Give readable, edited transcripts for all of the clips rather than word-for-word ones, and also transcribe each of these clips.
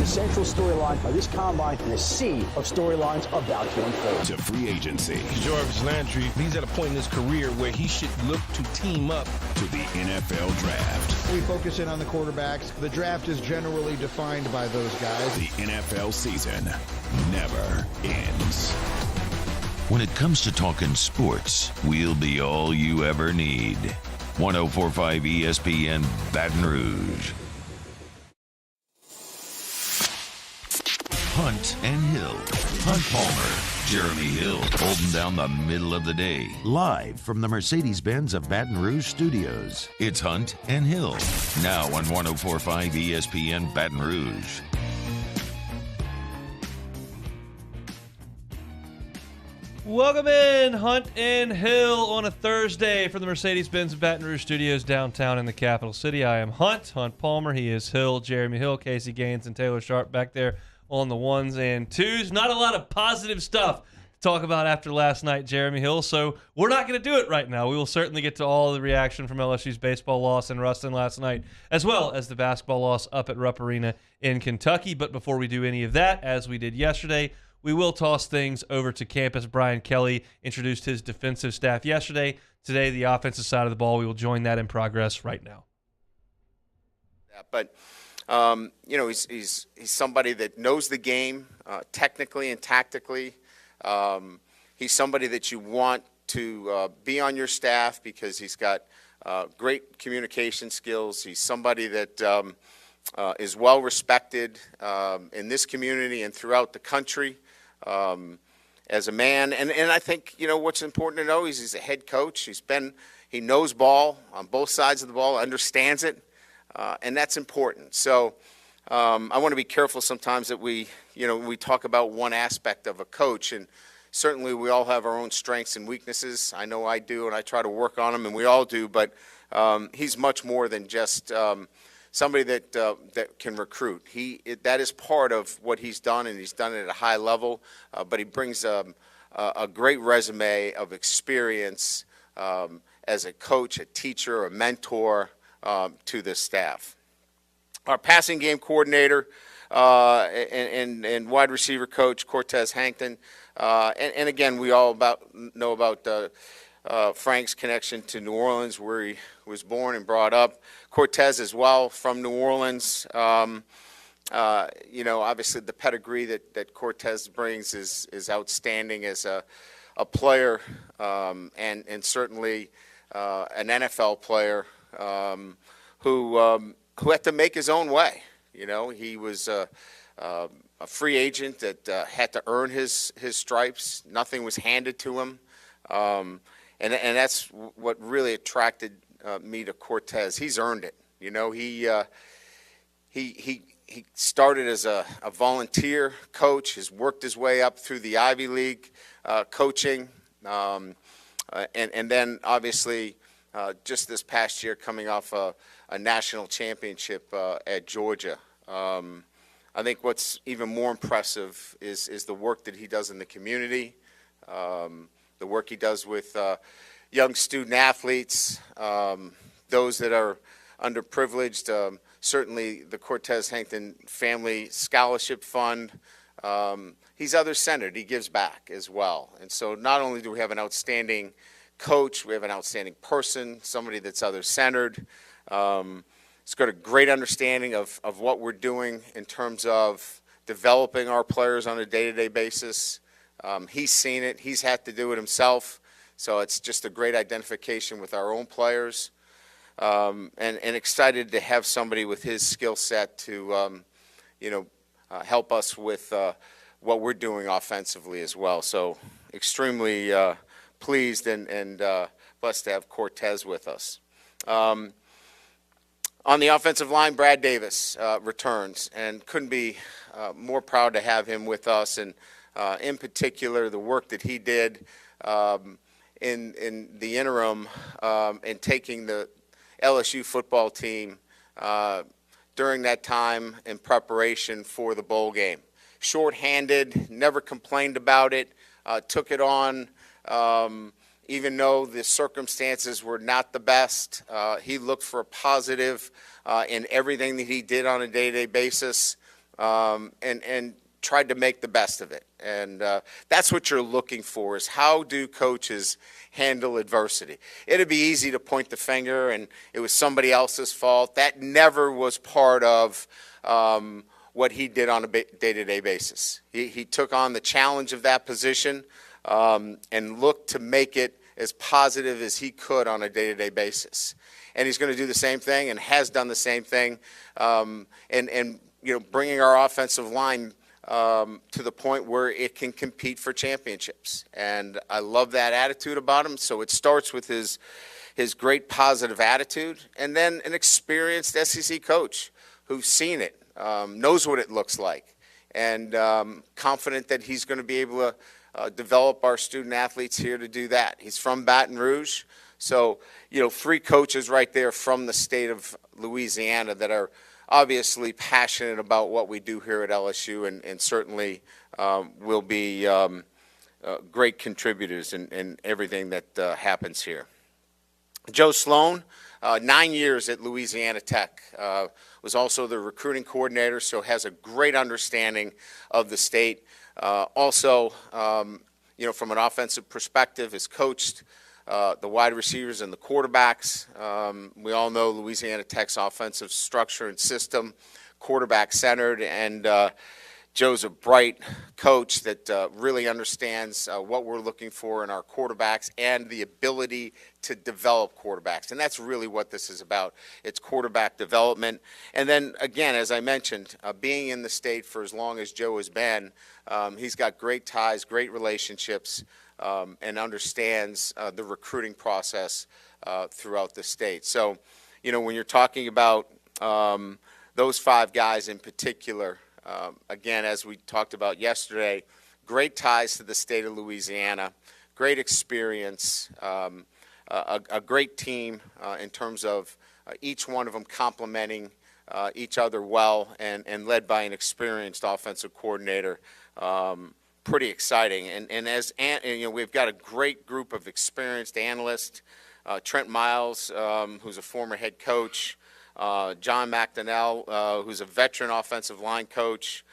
the central storyline of this combine and a sea of storylines about to unfold. To free agency. Jarvis Landry, he's at a point in his career where he should look to team up. To the NFL Draft. We focus in on the quarterbacks. The draft is generally defined by those guys. The NFL season never ends. When it comes to talking sports, we'll be all you ever need. 104.5 ESPN Baton Rouge. Hunt and Hill. Hunt Palmer, Jeremy Hill, holding down the middle of the day. Live from the Mercedes-Benz of Baton Rouge studios. It's Hunt and Hill. Now on 104.5 ESPN Baton Rouge. Welcome in, Hunt and Hill, on a Thursday from the Mercedes-Benz Baton Rouge Studios downtown in the capital city. I am Hunt Palmer. He is Hill, Jeremy Hill, Casey Gaines, and Taylor Sharp back there on the ones and twos. Not a lot of positive stuff to talk about after last night, Jeremy Hill, so we're not going to do it right now. We will certainly get to all the reaction from LSU's baseball loss in Ruston last night, as well as the basketball loss up at Rupp Arena in Kentucky. But before we do any of that, as we did yesterday, we will toss things over to campus. Brian Kelly introduced his defensive staff yesterday. Today, the offensive side of the ball. We will join that in progress right now. But, he's somebody that knows the game technically and tactically. He's somebody that you want to be on your staff because he's got great communication skills. He's somebody that is well respected in this community and throughout the country. As a man, and I think what's important to know is he's a head coach. He knows ball on both sides of the ball, understands it, and that's important. So I want to be careful sometimes that we talk about one aspect of a coach, and certainly we all have our own strengths and weaknesses. I know I do, and I try to work on them, and we all do. But he's much more than just somebody that can recruit. That is part of what he's done, and he's done it at a high level. But he brings a great resume of experience as a coach, a teacher, a mentor to the staff. Our passing game coordinator and wide receiver coach, Cortez Hankton. And again, we all know about Frank's connection to New Orleans, where he was born and brought up. Cortez as well from New Orleans. Obviously the pedigree that Cortez brings is outstanding as a player and certainly an NFL player who had to make his own way. He was a free agent that had to earn his stripes. Nothing was handed to him. And that's what really attracted me to Cortez. He's earned it. He started as a volunteer coach, has worked his way up through the Ivy League coaching, and then obviously just this past year coming off a national championship at Georgia. I think what's even more impressive is the work that he does in the community. The work he does with young student athletes, those that are underprivileged, certainly the Cortez Hankton Family Scholarship Fund. He's other-centered. He gives back as well. And so not only do we have an outstanding coach, we have an outstanding person, somebody that's other-centered. He's got a great understanding of what we're doing in terms of developing our players on a day-to-day basis. He's seen it. He's had to do it himself. So it's just a great identification with our own players. And excited to have somebody with his skill set to, help us with what we're doing offensively as well. So extremely pleased and blessed to have Cortez with us. On the offensive line, Brad Davis returns, and couldn't be more proud to have him with us. And in particular, the work that he did in the interim in taking the LSU football team during that time in preparation for the bowl game. Short-handed, never complained about it, took it on, even though the circumstances were not the best. He looked for a positive in everything that he did on a day-to-day basis. and tried to make the best of it. And that's what you're looking for, is how do coaches handle adversity. It'd be easy to point the finger and it was somebody else's fault. That never was part of what he did on a day-to-day basis. He took on the challenge of that position and looked to make it as positive as he could on a day-to-day basis. And he's going to do the same thing and has done the same thing, and bringing our offensive line to the point where it can compete for championships. And I love that attitude about him. So it starts with his great positive attitude, and then an experienced SEC coach who's seen it, knows what it looks like, and confident that he's going to be able to develop our student athletes here to do that. He's from Baton Rouge. So, 3 coaches right there from the state of Louisiana that are obviously passionate about what we do here at LSU, and certainly will be great contributors in everything that happens here. Joe Sloan, 9 years at Louisiana Tech, was also the recruiting coordinator, so has a great understanding of the state. Also, from an offensive perspective, has coached the wide receivers and the quarterbacks. We all know Louisiana Tech's offensive structure and system, quarterback-centered, and Joe's a bright coach that really understands what we're looking for in our quarterbacks and the ability to develop quarterbacks. And that's really what this is about. It's quarterback development. And then, again, as I mentioned, being in the state for as long as Joe has been, he's got great ties, great relationships, and understands the recruiting process throughout the state. So, when you're talking about those 5 guys in particular, again, as we talked about yesterday, great ties to the state of Louisiana, great experience, a great team in terms of each one of them complementing each other well, and led by an experienced offensive coordinator. Pretty exciting. And we've got a great group of experienced analysts. Trent Miles, who's a former head coach, John McDonnell, who's a veteran offensive line coach,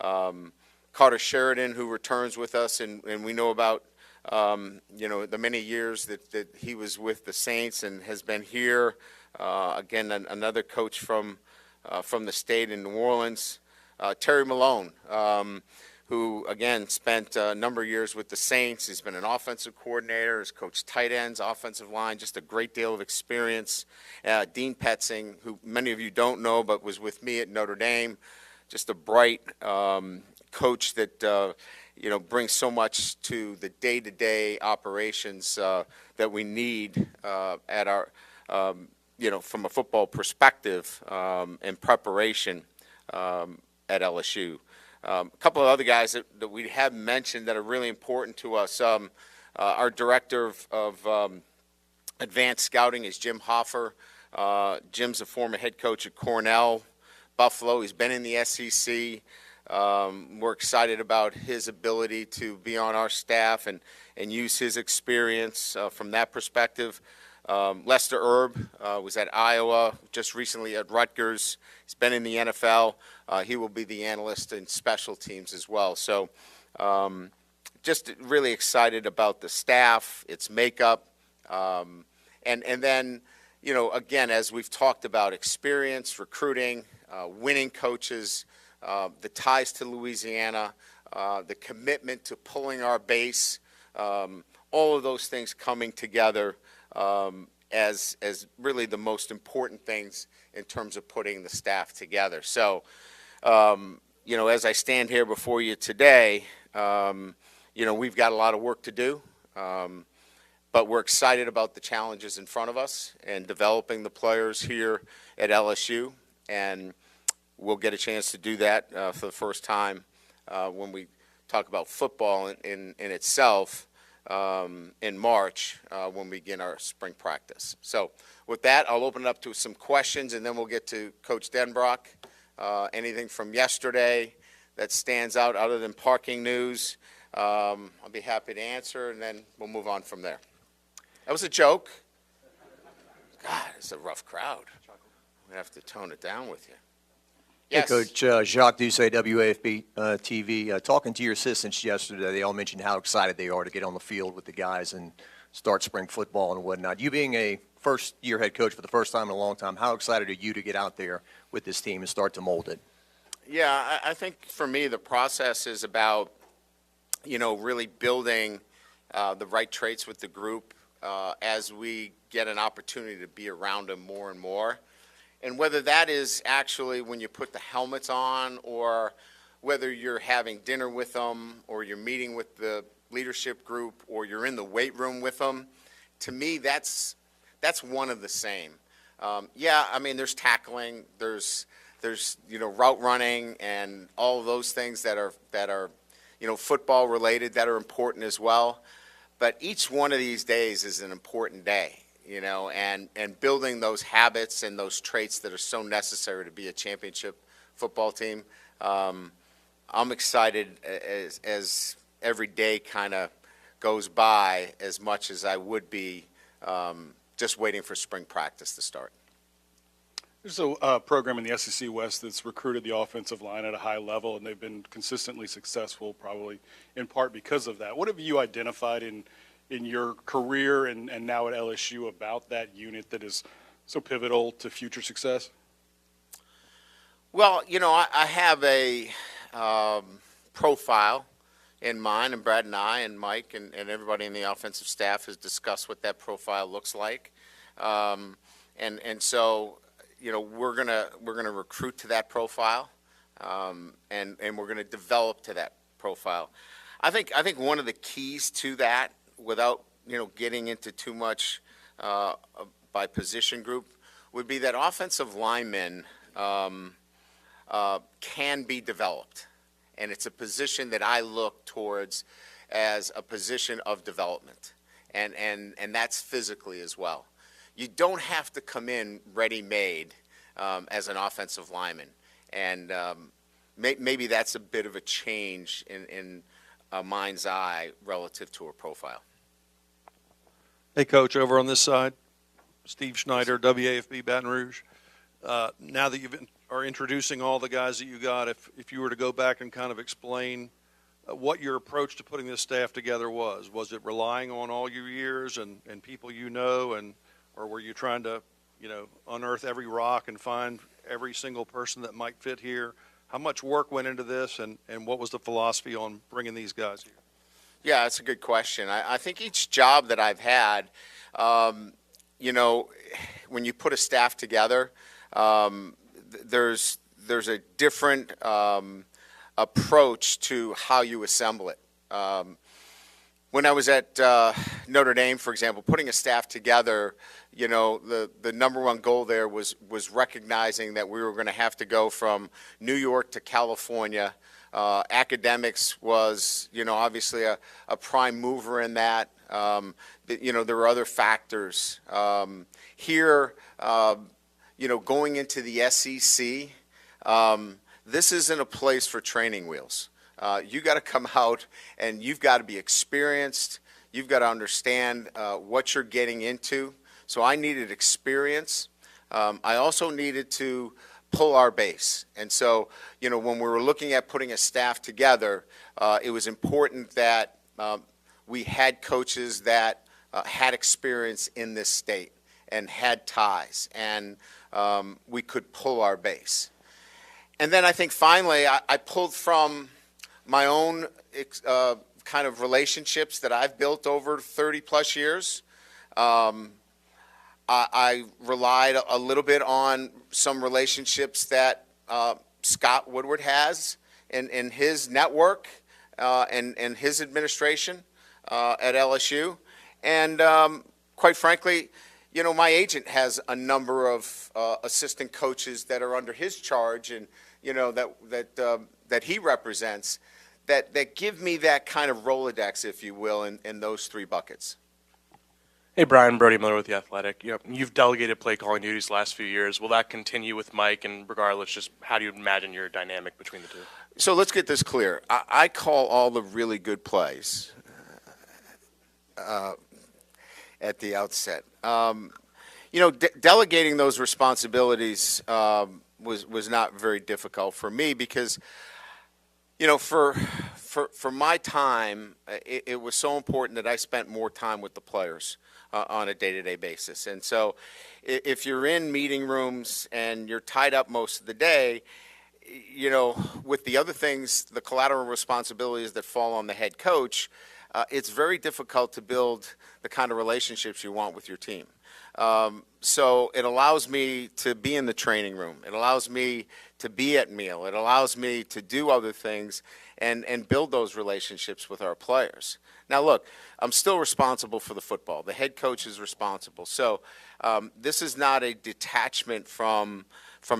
Carter Sheridan, who returns with us, and we know about the many years that he was with the Saints and has been here. Again, another coach from the state in New Orleans. Terry Malone, who, again, spent a number of years with the Saints. He's been an offensive coordinator, has coached tight ends, offensive line, just a great deal of experience. Dean Petzing, who many of you don't know but was with me at Notre Dame, just a bright coach that, brings so much to the day-to-day operations that we need at our, from a football perspective and preparation at LSU. A couple of other guys that we have mentioned that are really important to us. Our director of advanced scouting is Jim Hoffer. Jim's a former head coach at Cornell, Buffalo. He's been in the SEC. We're excited about his ability to be on our staff and use his experience from that perspective. Lester Erb was at Iowa, just recently at Rutgers. He's been in the NFL. He will be the analyst in special teams as well. So just really excited about the staff, its makeup, and then, again, as we've talked about, experience, recruiting, winning coaches, the ties to Louisiana, the commitment to pulling our base, all of those things coming together as really the most important things in terms of putting the staff together. So, as I stand here before you today, we've got a lot of work to do, but we're excited about the challenges in front of us and developing the players here at LSU, and we'll get a chance to do that for the first time when we talk about football in itself. In March when we begin our spring practice. So with that, I'll open it up to some questions, and then we'll get to Coach Denbrock. Anything from yesterday that stands out other than parking news, I'll be happy to answer, and then we'll move on from there. That was a joke. God, it's a rough crowd. I'm going to have to tone it down with you. Yes. Hey, Coach, Jacques Doucet, WAFB TV. Talking to your assistants yesterday, they all mentioned how excited they are to get on the field with the guys and start spring football and whatnot. You being a first-year head coach for the first time in a long time, how excited are you to get out there with this team and start to mold it? Yeah, I think for me the process is about, really building the right traits with the group as we get an opportunity to be around them more and more. And whether that is actually when you put the helmets on, or whether you're having dinner with them, or you're meeting with the leadership group, or you're in the weight room with them, to me that's one of the same. There's tackling, there's route running, and all of those things that are football related that are important as well. But each one of these days is an important day. And building those habits and those traits that are so necessary to be a championship football team. I'm excited as every day kind of goes by, as much as I would be just waiting for spring practice to start. There's a program in the SEC West that's recruited the offensive line at a high level, and they've been consistently successful, probably in part because of that. What have you identified in your career and now at LSU about that unit that is so pivotal to future success? Well, I have a profile in mind, and Brad and I and Mike and everybody in the offensive staff has discussed what that profile looks like. So we're gonna recruit to that profile, and we're gonna develop to that profile. I think one of the keys to that, without getting into too much by position group, would be that offensive linemen can be developed, and it's a position that I look towards as a position of development, and that's physically as well. You don't have to come in ready-made as an offensive lineman, and maybe that's a bit of a change in a mind's eye relative to a profile. Hey, Coach, over on this side, Steve Schneider, WAFB Baton Rouge. Now that you are introducing all the guys that you got, if you were to go back and kind of explain what your approach to putting this staff together was it relying on all your years and people or were you trying to, unearth every rock and find every single person that might fit here? How much work went into this, and what was the philosophy on bringing these guys here? Yeah, that's a good question. I think each job that I've had, when you put a staff together, there's a different approach to how you assemble it. When I was at Notre Dame, for example, putting a staff together, the number one goal there was recognizing that we were going to have to go from New York to California. Academics was, obviously a prime mover in that. There were other factors. Here, going into the SEC, this isn't a place for training wheels. You got to come out and you've got to be experienced. You've got to understand what you're getting into. So I needed experience. I also needed to pull our base. And so, when we were looking at putting a staff together, it was important that we had coaches that had experience in this state and had ties, and we could pull our base. And then I think finally I pulled from my own kind of relationships that I've built over 30 plus years. I relied a little bit on some relationships that Scott Woodward has in his network and his administration at LSU. And quite frankly, my agent has a number of assistant coaches that are under his charge and, that he represents that give me that kind of Rolodex, if you will, in those three buckets. Hey, Brian, Brody Miller with The Athletic. You've delegated play calling duties the last few years. Will that continue with Mike? And regardless, just how do you imagine your dynamic between the two? So let's get this clear. I call all the really good plays at the outset. Delegating those responsibilities was not very difficult for me because, for my time, it was so important that I spent more time with the players on a day-to-day basis. And so if you're in meeting rooms and you're tied up most of the day, with the other things, the collateral responsibilities that fall on the head coach, it's very difficult to build the kind of relationships you want with your team. So it allows me to be in the training room. It allows me to be at meal. It allows me to do other things and build those relationships with our players. Now, look, I'm still responsible for the football. The head coach is responsible. So this is not a detachment from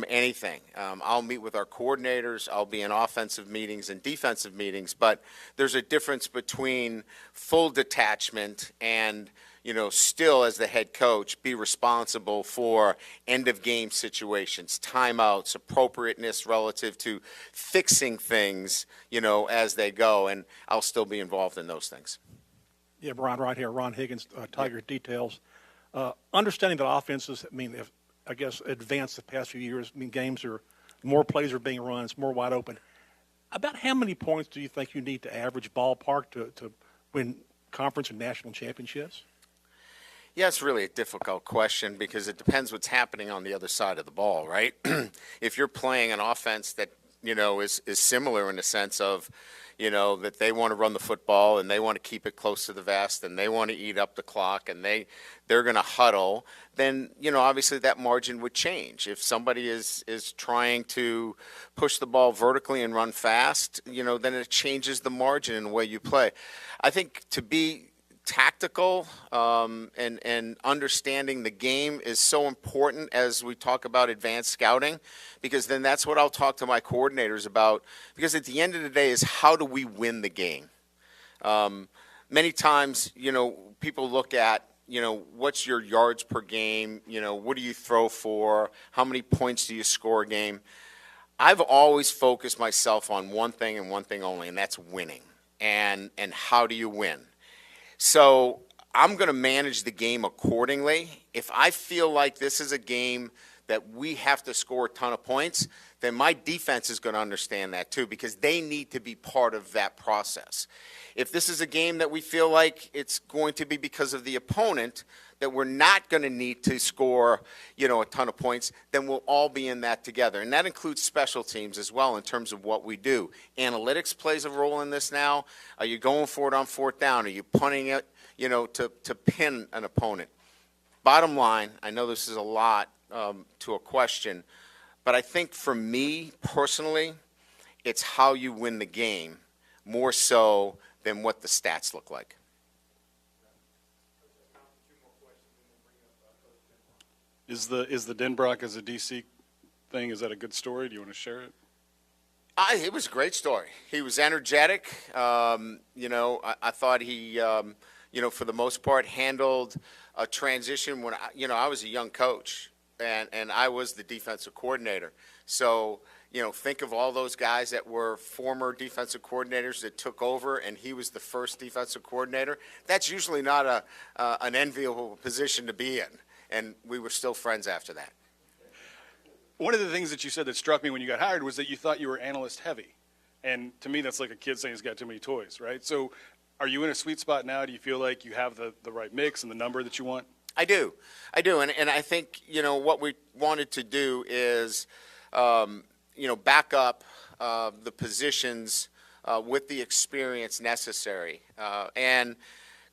anything. I'll meet with our coordinators. I'll be in offensive meetings and defensive meetings. But there's a difference between full detachment and still as the head coach, be responsible for end-of-game situations, timeouts, appropriateness relative to fixing things, as they go, and I'll still be involved in those things. Yeah, Brian, right here, Ron Higgins, Tiger Details. Understanding that offenses, have, I guess, advanced the past few years. Games are, more plays are being run, it's more wide open. About how many points do you think you need to average ballpark to win conference and national championships? Yeah, it's really a difficult question because it depends what's happening on the other side of the ball, right? If you're playing an offense that, is similar in the sense of, that they want to run the football and they want to keep it close to the vest and they want to eat up the clock and they're going to huddle, then, obviously that margin would change. If somebody is trying to push the ball vertically and run fast, then it changes the margin in the way you play. I think to be tactical and understanding the game is so important as we talk about advanced scouting, because then that's what I'll talk to my coordinators about, because at the end of the day is how do we win the game? Many times, people look at, what's your yards per game, what do you throw for, how many points do you score a game? I've always focused myself on one thing and one thing only, and that's winning. And how do you win? So I'm going to manage the game accordingly. If I feel like this is a game that we have to score a ton of points, then my defense is going to understand that too, because they need to be part of that process. If this is a game that we feel like it's going to be because of the opponent, that we're not going to need to score, a ton of points, then we'll all be in that together. And that includes special teams as well in terms of what we do. Analytics plays a role in this now. Are you going for it on fourth down? Are you punting it, to pin an opponent? Bottom line, I know this is a lot to a question, but I think for me personally, it's how you win the game more so than what the stats look like. Is the Denbrock as a DC thing, is that a good story? Do you want to share it? It was a great story. He was energetic. I thought he, for the most part, handled a transition when, I was a young coach and I was the defensive coordinator. So, think of all those guys that were former defensive coordinators that took over and he was the first defensive coordinator. That's usually not an enviable position to be in. And we were still friends after that. One of the things that you said that struck me when you got hired was that you thought you were analyst heavy. And to me, that's like a kid saying he's got too many toys, right? So are you in a sweet spot now? Do you feel like you have the right mix and the number that you want? I do. And I think, what we wanted to do is, back up the positions with the experience necessary. And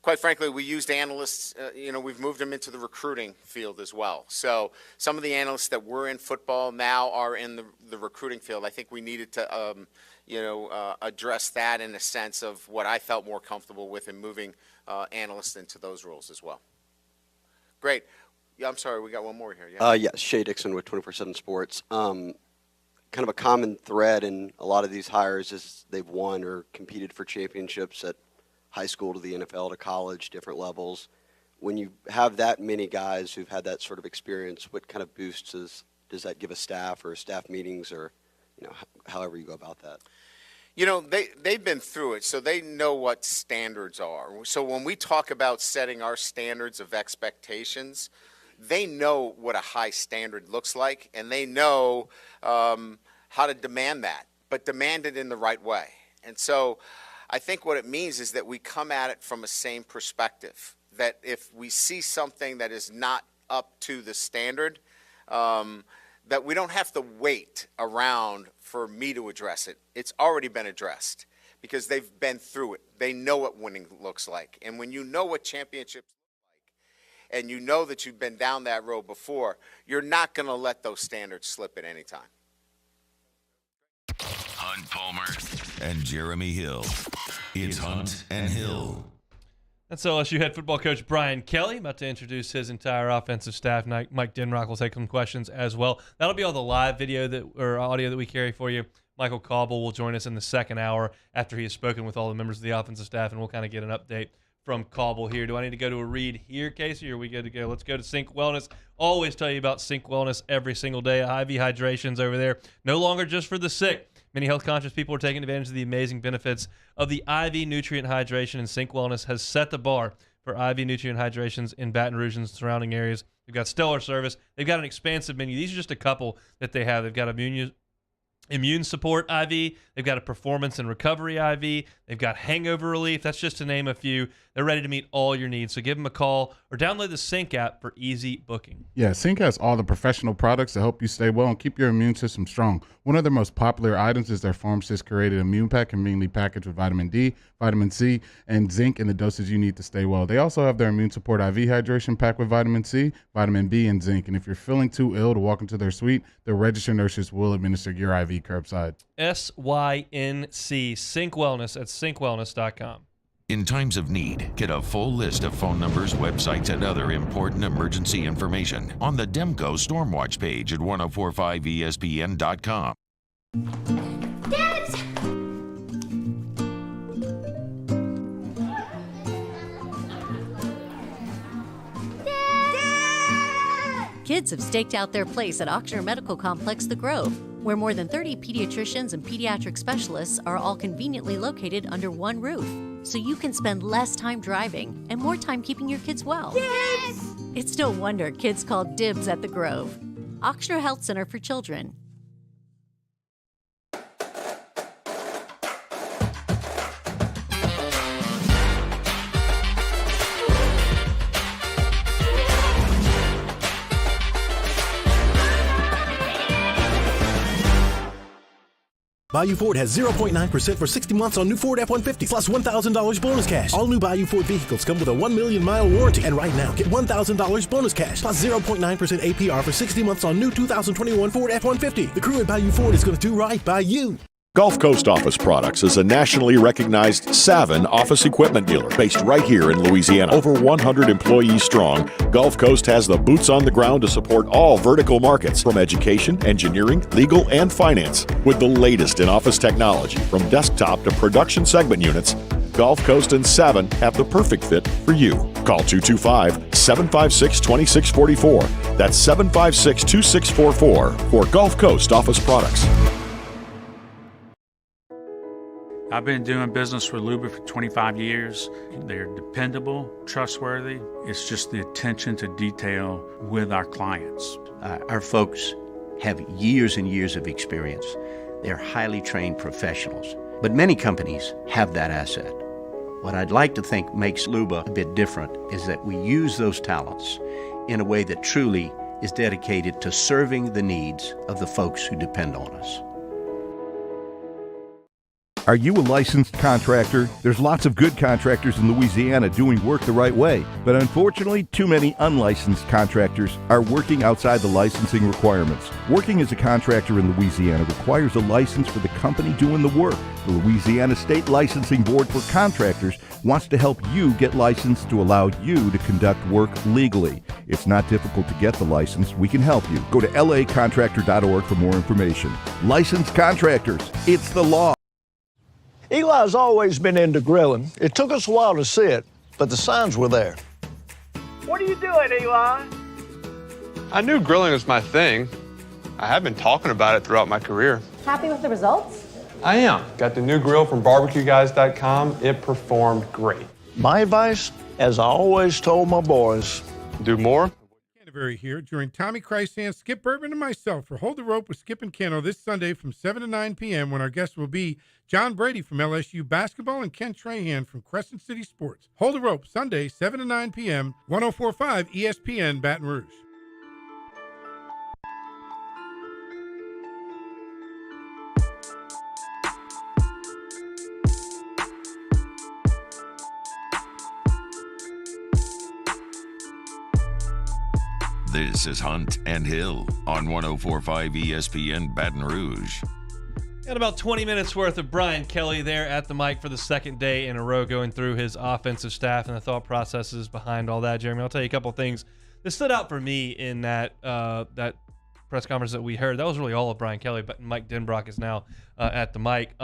quite frankly, we used analysts, we've moved them into the recruiting field as well. So some of the analysts that were in football now are in the recruiting field. I think we needed to, address that in a sense of what I felt more comfortable with in moving analysts into those roles as well. Great. Yeah, I'm sorry, we got one more here. Yeah. Yes, Shay Dixon with 24/7 Sports. Kind of a common thread in a lot of these hires is they've won or competed for championships at high school to the NFL to college, different levels. When you have that many guys who've had that sort of experience, what kind of boosts does that give a staff or staff meetings or, however you go about that? They've been through it, so they know what standards are. So when we talk about setting our standards of expectations, they know what a high standard looks like, and they know how to demand that, but demand it in the right way. And so I think what it means is that we come at it from a same perspective, that if we see something that is not up to the standard, that we don't have to wait around for me to address it. It's already been addressed because they've been through it. They know what winning looks like. And when you know what championships look like and you know that you've been down that road before, you're not going to let those standards slip at any time. Hunt Palmer and Jeremy Hill. It's Hunt and Hill. That's LSU head football coach Brian Kelly, about to introduce his entire offensive staff. Mike Denrock will take some questions as well. That'll be all the live video or audio that we carry for you. Michael Cobble will join us in the second hour after he has spoken with all the members of the offensive staff, and we'll kind of get an update from Cobble here. Do I need to go to a read here, Casey, or are we good to go? Let's go to Sync Wellness. Always tell you about Sync Wellness every single day. IV Hydrations over there. No longer just for the sick. Many health-conscious people are taking advantage of the amazing benefits of the IV nutrient hydration, and Sync Wellness has set the bar for IV nutrient hydrations in Baton Rouge and surrounding areas. They've got stellar service. They've got an expansive menu. These are just a couple that they have. They've got immune support IV. They've got a performance and recovery IV. They've got hangover relief. That's just to name a few. They're ready to meet all your needs. So give them a call or download the Sync app for easy booking. Yeah, Sync has all the professional products to help you stay well and keep your immune system strong. One of their most popular items is their pharmacist-created immune pack, conveniently packaged with vitamin D, vitamin C, and zinc in the doses you need to stay well. They also have their immune support IV hydration pack with vitamin C, vitamin B, and zinc. And if you're feeling too ill to walk into their suite, their registered nurses will administer your IV curbside. SYNC, Sync Wellness at synkwellness.com. In times of need, get a full list of phone numbers, websites, and other important emergency information on the Demco Stormwatch page at 1045ESPN.com. Dad! Kids have staked out their place at Ochsner Medical Complex The Grove, where more than 30 pediatricians and pediatric specialists are all conveniently located under one roof, so you can spend less time driving and more time keeping your kids well. Yes! It's no wonder kids call dibs at The Grove. Ochsner Health Center for Children. Bayou Ford has 0.9% for 60 months on new Ford F-150 plus $1,000 bonus cash. All new Bayou Ford vehicles come with a 1 million mile warranty. And right now, get $1,000 bonus cash plus 0.9% APR for 60 months on new 2021 Ford F-150. The crew at Bayou Ford is going to do right by you. Gulf Coast Office Products is a nationally recognized Savin office equipment dealer based right here in Louisiana. Over 100 employees strong, Gulf Coast has the boots on the ground to support all vertical markets, from education, engineering, legal, and finance. With the latest in office technology, from desktop to production segment units, Gulf Coast and Savin have the perfect fit for you. Call 225-756-2644. That's 756-2644 for Gulf Coast Office Products. I've been doing business with Luba for 25 years. They're dependable, trustworthy. It's just the attention to detail with our clients. Our folks have years and years of experience. They're highly trained professionals. But many companies have that asset. What I'd like to think makes Luba a bit different is that we use those talents in a way that truly is dedicated to serving the needs of the folks who depend on us. Are you a licensed contractor? There's lots of good contractors in Louisiana doing work the right way, but unfortunately, too many unlicensed contractors are working outside the licensing requirements. Working as a contractor in Louisiana requires a license for the company doing the work. The Louisiana State Licensing Board for Contractors wants to help you get licensed to allow you to conduct work legally. It's not difficult to get the license. We can help you. Go to lacontractor.org for more information. Licensed contractors, it's the law. Eli's always been into grilling. It took us a while to see it, but the signs were there. What are you doing, Eli? I knew grilling was my thing. I have been talking about it throughout my career. Happy with the results? I am. Got the new grill from barbecueguys.com. It performed great. My advice, as I always told my boys, do more. Echeverry here. Join Tommy Chrysan, Skip Burtman, and myself for Hold the Rope with Skip and Keno this Sunday from 7 to 9 p.m. when our guests will be John Brady from LSU Basketball and Ken Trahan from Crescent City Sports. Hold the Rope, Sunday, 7 to 9 p.m., 104.5 ESPN Baton Rouge. This is Hunt and Hill on 104.5 ESPN Baton Rouge. Got about 20 minutes worth of Brian Kelly there at the mic for the second day in a row, going through his offensive staff and the thought processes behind all that. Jeremy, I'll tell you a couple of things that stood out for me in that that press conference that we heard. That was really all of Brian Kelly, but Mike Denbrock is now at the mic.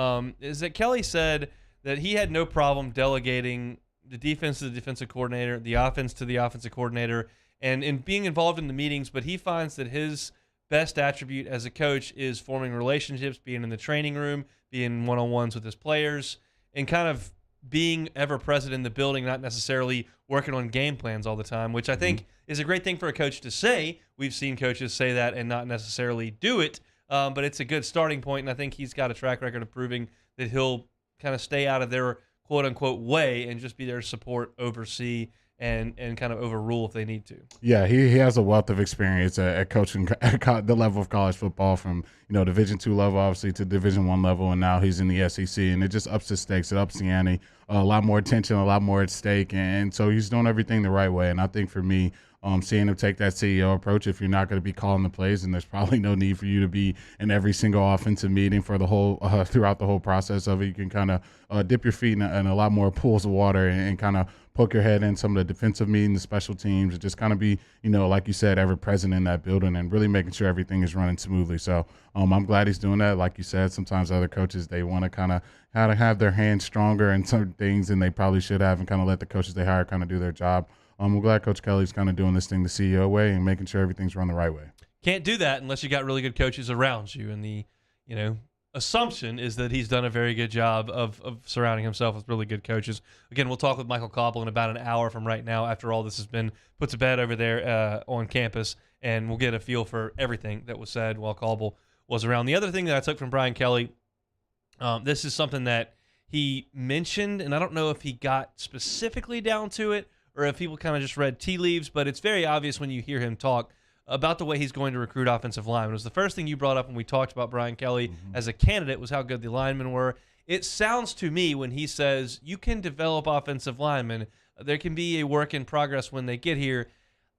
Is that Kelly said that he had no problem delegating the defense to the defensive coordinator, the offense to the offensive coordinator, and in being involved in the meetings, but he finds that his best attribute as a coach is forming relationships, being in the training room, being one-on-ones with his players, and kind of being ever present in the building, not necessarily working on game plans all the time, which I think is a great thing for a coach to say. We've seen coaches say that and not necessarily do it, but it's a good starting point, and I think he's got a track record of proving that he'll kind of stay out of their quote-unquote way and just be there to support, oversee, and kind of overrule if they need to. Yeah, he has a wealth of experience at coaching at the level of college football, from Division II level obviously to Division I level, and now he's in the SEC, and it just ups the stakes, it ups the ante, a lot more attention, a lot more at stake, and so he's doing everything the right way. And I think for me, seeing him take that CEO approach, if you're not going to be calling the plays, and there's probably no need for you to be in every single offensive meeting for the whole throughout the whole process of it. You can kind of dip your feet in a lot more pools of water and kind of poke your head in some of the defensive meetings, the special teams, and just kind of be, like you said, ever present in that building and really making sure everything is running smoothly. So I'm glad he's doing that. Like you said, sometimes other coaches, they want to kind of have their hands stronger in certain things than they probably should have, and kind of let the coaches they hire kind of do their job. I'm glad Coach Kelly's kind of doing this thing the CEO way and making sure everything's run the right way. Can't do that unless you got really good coaches around you, and the assumption is that he's done a very good job of surrounding himself with really good coaches. Again, we'll talk with Michael Cobble in about an hour from right now after all this has been put to bed over there on campus, and we'll get a feel for everything that was said while Cobble was around. The other thing that I took from Brian Kelly, this is something that he mentioned, and I don't know if he got specifically down to it or if people kind of just read tea leaves, but it's very obvious when you hear him talk about the way he's going to recruit offensive linemen. It was the first thing you brought up when we talked about Brian Kelly as a candidate, was how good the linemen were. It sounds to me when he says you can develop offensive linemen, there can be a work in progress when they get here.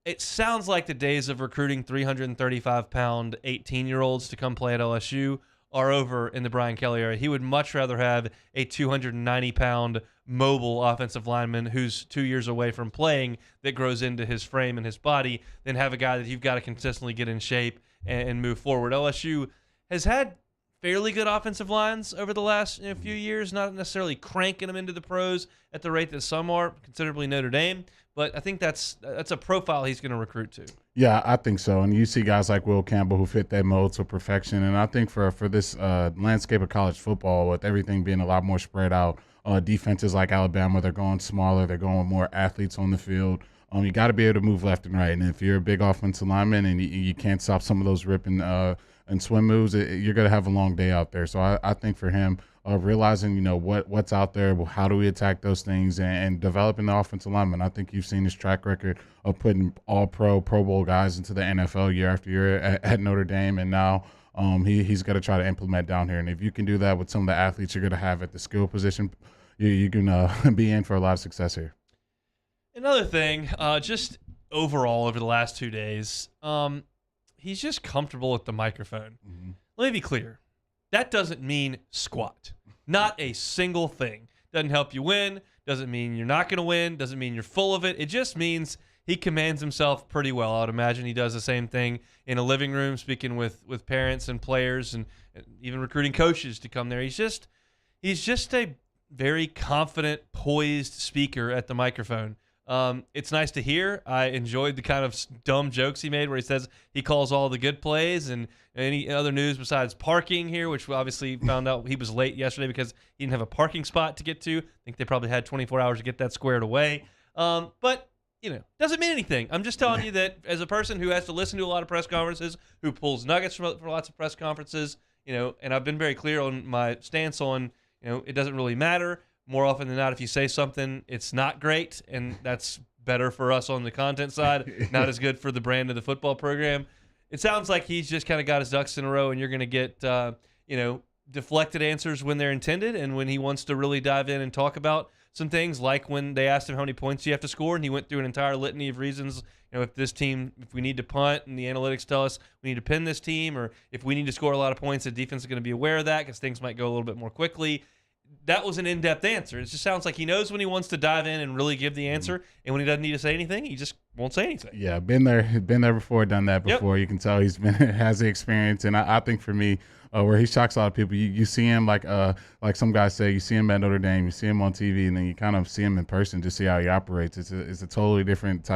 It sounds like the days of recruiting 335-pound 18-year-olds to come play at LSU are over in the Brian Kelly era. He would much rather have a 290-pound mobile offensive lineman who's 2 years away from playing, that grows into his frame and his body, than have a guy that you've got to consistently get in shape and move forward. LSU has had fairly good offensive lines over the last few years, not necessarily cranking them into the pros at the rate that some are, considerably Notre Dame, but I think that's a profile he's going to recruit to. Yeah, I think so. And you see guys like Will Campbell who fit that mold to perfection. And I think for this landscape of college football, with everything being a lot more spread out, defenses like Alabama, they're going smaller, they're going with more athletes on the field. You got to be able to move left and right. And if you're a big offensive lineman and you can't stop some of those ripping and swim moves, you're going to have a long day out there. So I think for him, realizing, what's out there, how do we attack those things, and developing the offensive lineman. I think you've seen his track record of putting all-pro, Pro Bowl guys into the NFL year after year at Notre Dame, and now he's got to try to implement down here. And if you can do that with some of the athletes you're going to have at the skill position, you can be in for a lot of success here. Another thing, just overall over the last 2 days, he's just comfortable with the microphone. Let me be clear. That doesn't mean squat. Not a single thing. Doesn't help you win. Doesn't mean you're not going to win. Doesn't mean you're full of it. It just means he commands himself pretty well. I would imagine he does the same thing in a living room, speaking with parents and players, and even recruiting coaches to come there. He's just a very confident, poised speaker at the microphone. It's nice to hear. I enjoyed the kind of dumb jokes he made where he says he calls all the good plays, and any other news besides parking here, which we obviously found out he was late yesterday because he didn't have a parking spot to get to. I think they probably had 24 hours to get that squared away. But doesn't mean anything. I'm just telling you that as a person who has to listen to a lot of press conferences, who pulls nuggets for lots of press conferences, and I've been very clear on my stance on, it doesn't really matter. More often than not, if you say something, it's not great, and that's better for us on the content side, not as good for the brand of the football program. It sounds like he's just kind of got his ducks in a row, and you're going to get, deflected answers when they're intended, and when he wants to really dive in and talk about some things, like when they asked him how many points you have to score, and he went through an entire litany of reasons. If we need to punt and the analytics tell us we need to pin this team, or if we need to score a lot of points, the defense is going to be aware of that because things might go a little bit more quickly. That was an in-depth answer. It just sounds like he knows when he wants to dive in and really give the answer, and when he doesn't need to say anything, he just won't say anything. Yeah, been there before, done that before. Yep. You can tell he's has the experience, and I think for me, where he shocks a lot of people, you see him like some guys say, you see him at Notre Dame, you see him on TV, and then you kind of see him in person to see how he operates. It's a totally different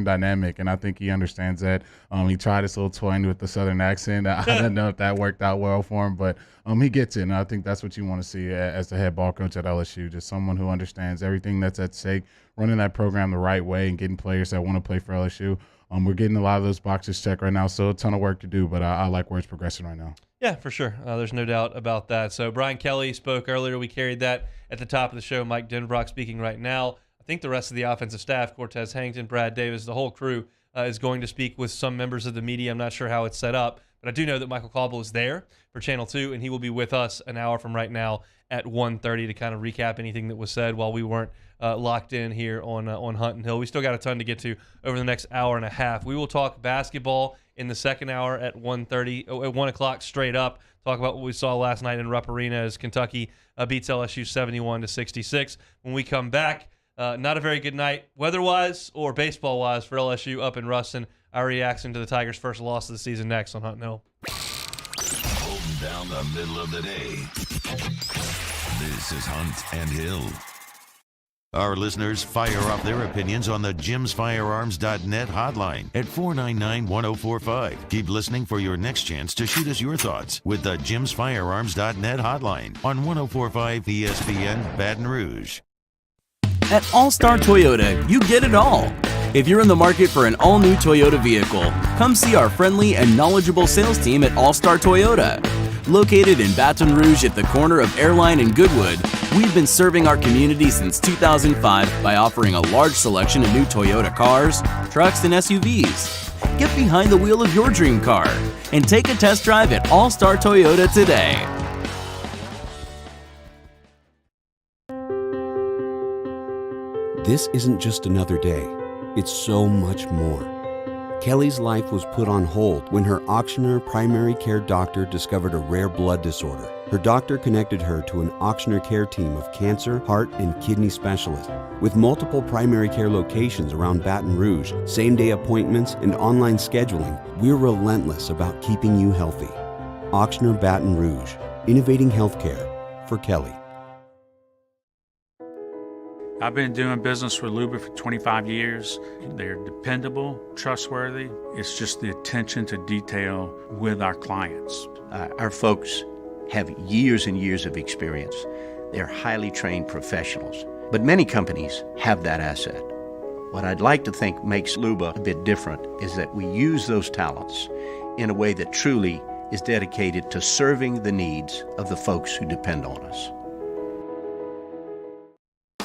dynamic, and I think he understands that. He tried his little toying with the Southern accent. I don't know if that worked out well for him, but he gets it, and I think that's what you want to see as the head ball coach at LSU, just someone who understands everything that's at stake, running that program the right way and getting players that want to play for LSU. We're getting a lot of those boxes checked right now, so a ton of work to do, but I like where it's progressing right now. Yeah, for sure. There's no doubt about that. So Brian Kelly spoke earlier. We carried that at the top of the show. Mike Denbrock speaking right now. I think the rest of the offensive staff, Cortez Harrington, Brad Davis, the whole crew is going to speak with some members of the media. I'm not sure how it's set up, but I do know that Michael Cobble is there for Channel 2, and he will be with us an hour from right now at 1:30 to kind of recap anything that was said while we weren't locked in here on Hunt and Hill. We still got a ton to get to over the next hour and a half. We will talk basketball in the second hour at 1:30, at 1 o'clock straight up. Talk about what we saw last night in Rupp Arena as Kentucky beats LSU 71-66. When we come back, not a very good night weather-wise or baseball-wise for LSU up in Ruston. Our reaction to the Tigers' first loss of the season next on Hunt and Hill. Holding down the middle of the day. This is Hunt and Hill. Our listeners fire off their opinions on the jimsfirearms.net hotline at 499-1045. Keep listening for your next chance to shoot us your thoughts with the jimsfirearms.net hotline on 1045 ESPN Baton Rouge. At All-Star Toyota, you get it all. If you're in the market for an all-new Toyota vehicle, come see our friendly and knowledgeable sales team at All-Star Toyota. Located in Baton Rouge at the corner of Airline and Goodwood, we've been serving our community since 2005 by offering a large selection of new Toyota cars, trucks, and SUVs. Get behind the wheel of your dream car and take a test drive at All-Star Toyota today. This isn't just another day. It's so much more. Kelly's life was put on hold when her auctioneer primary care doctor discovered a rare blood disorder. Her doctor connected her to an auctioneer care team of cancer, heart, and kidney specialists. With multiple primary care locations around Baton Rouge, same-day appointments, and online scheduling, we're relentless about keeping you healthy. Auctioneer Baton Rouge, innovating healthcare for Kelly. I've been doing business with Luba for 25 years. They're dependable, trustworthy. It's just the attention to detail with our clients. Our folks have years and years of experience. They're highly trained professionals, but many companies have that asset. What I'd like to think makes Luba a bit different is that we use those talents in a way that truly is dedicated to serving the needs of the folks who depend on us.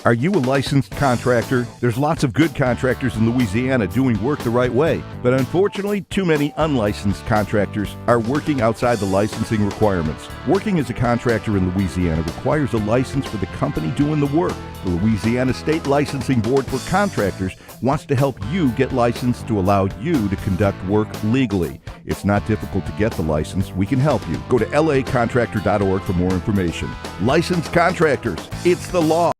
Are you a licensed contractor? There's lots of good contractors in Louisiana doing work the right way, but unfortunately, too many unlicensed contractors are working outside the licensing requirements. Working as a contractor in Louisiana requires a license for the company doing the work. The Louisiana State Licensing Board for Contractors wants to help you get licensed to allow you to conduct work legally. It's not difficult to get the license. We can help you. Go to lacontractor.org for more information. Licensed contractors, it's the law.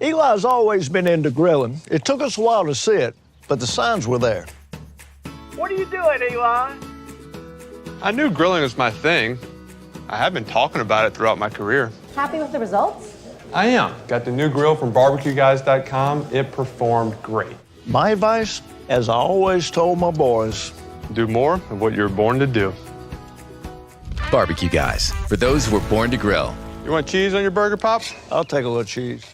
Eli's always been into grilling. It took us a while to see it, but the signs were there. What are you doing, Eli? I knew grilling was my thing. I have been talking about it throughout my career. Happy with the results? I am. Got the new grill from barbecueguys.com. It performed great. My advice, as I always told my boys, do more of what you're born to do. Barbecue Guys, for those who were born to grill. You want cheese on your burger, Pops? I'll take a little cheese.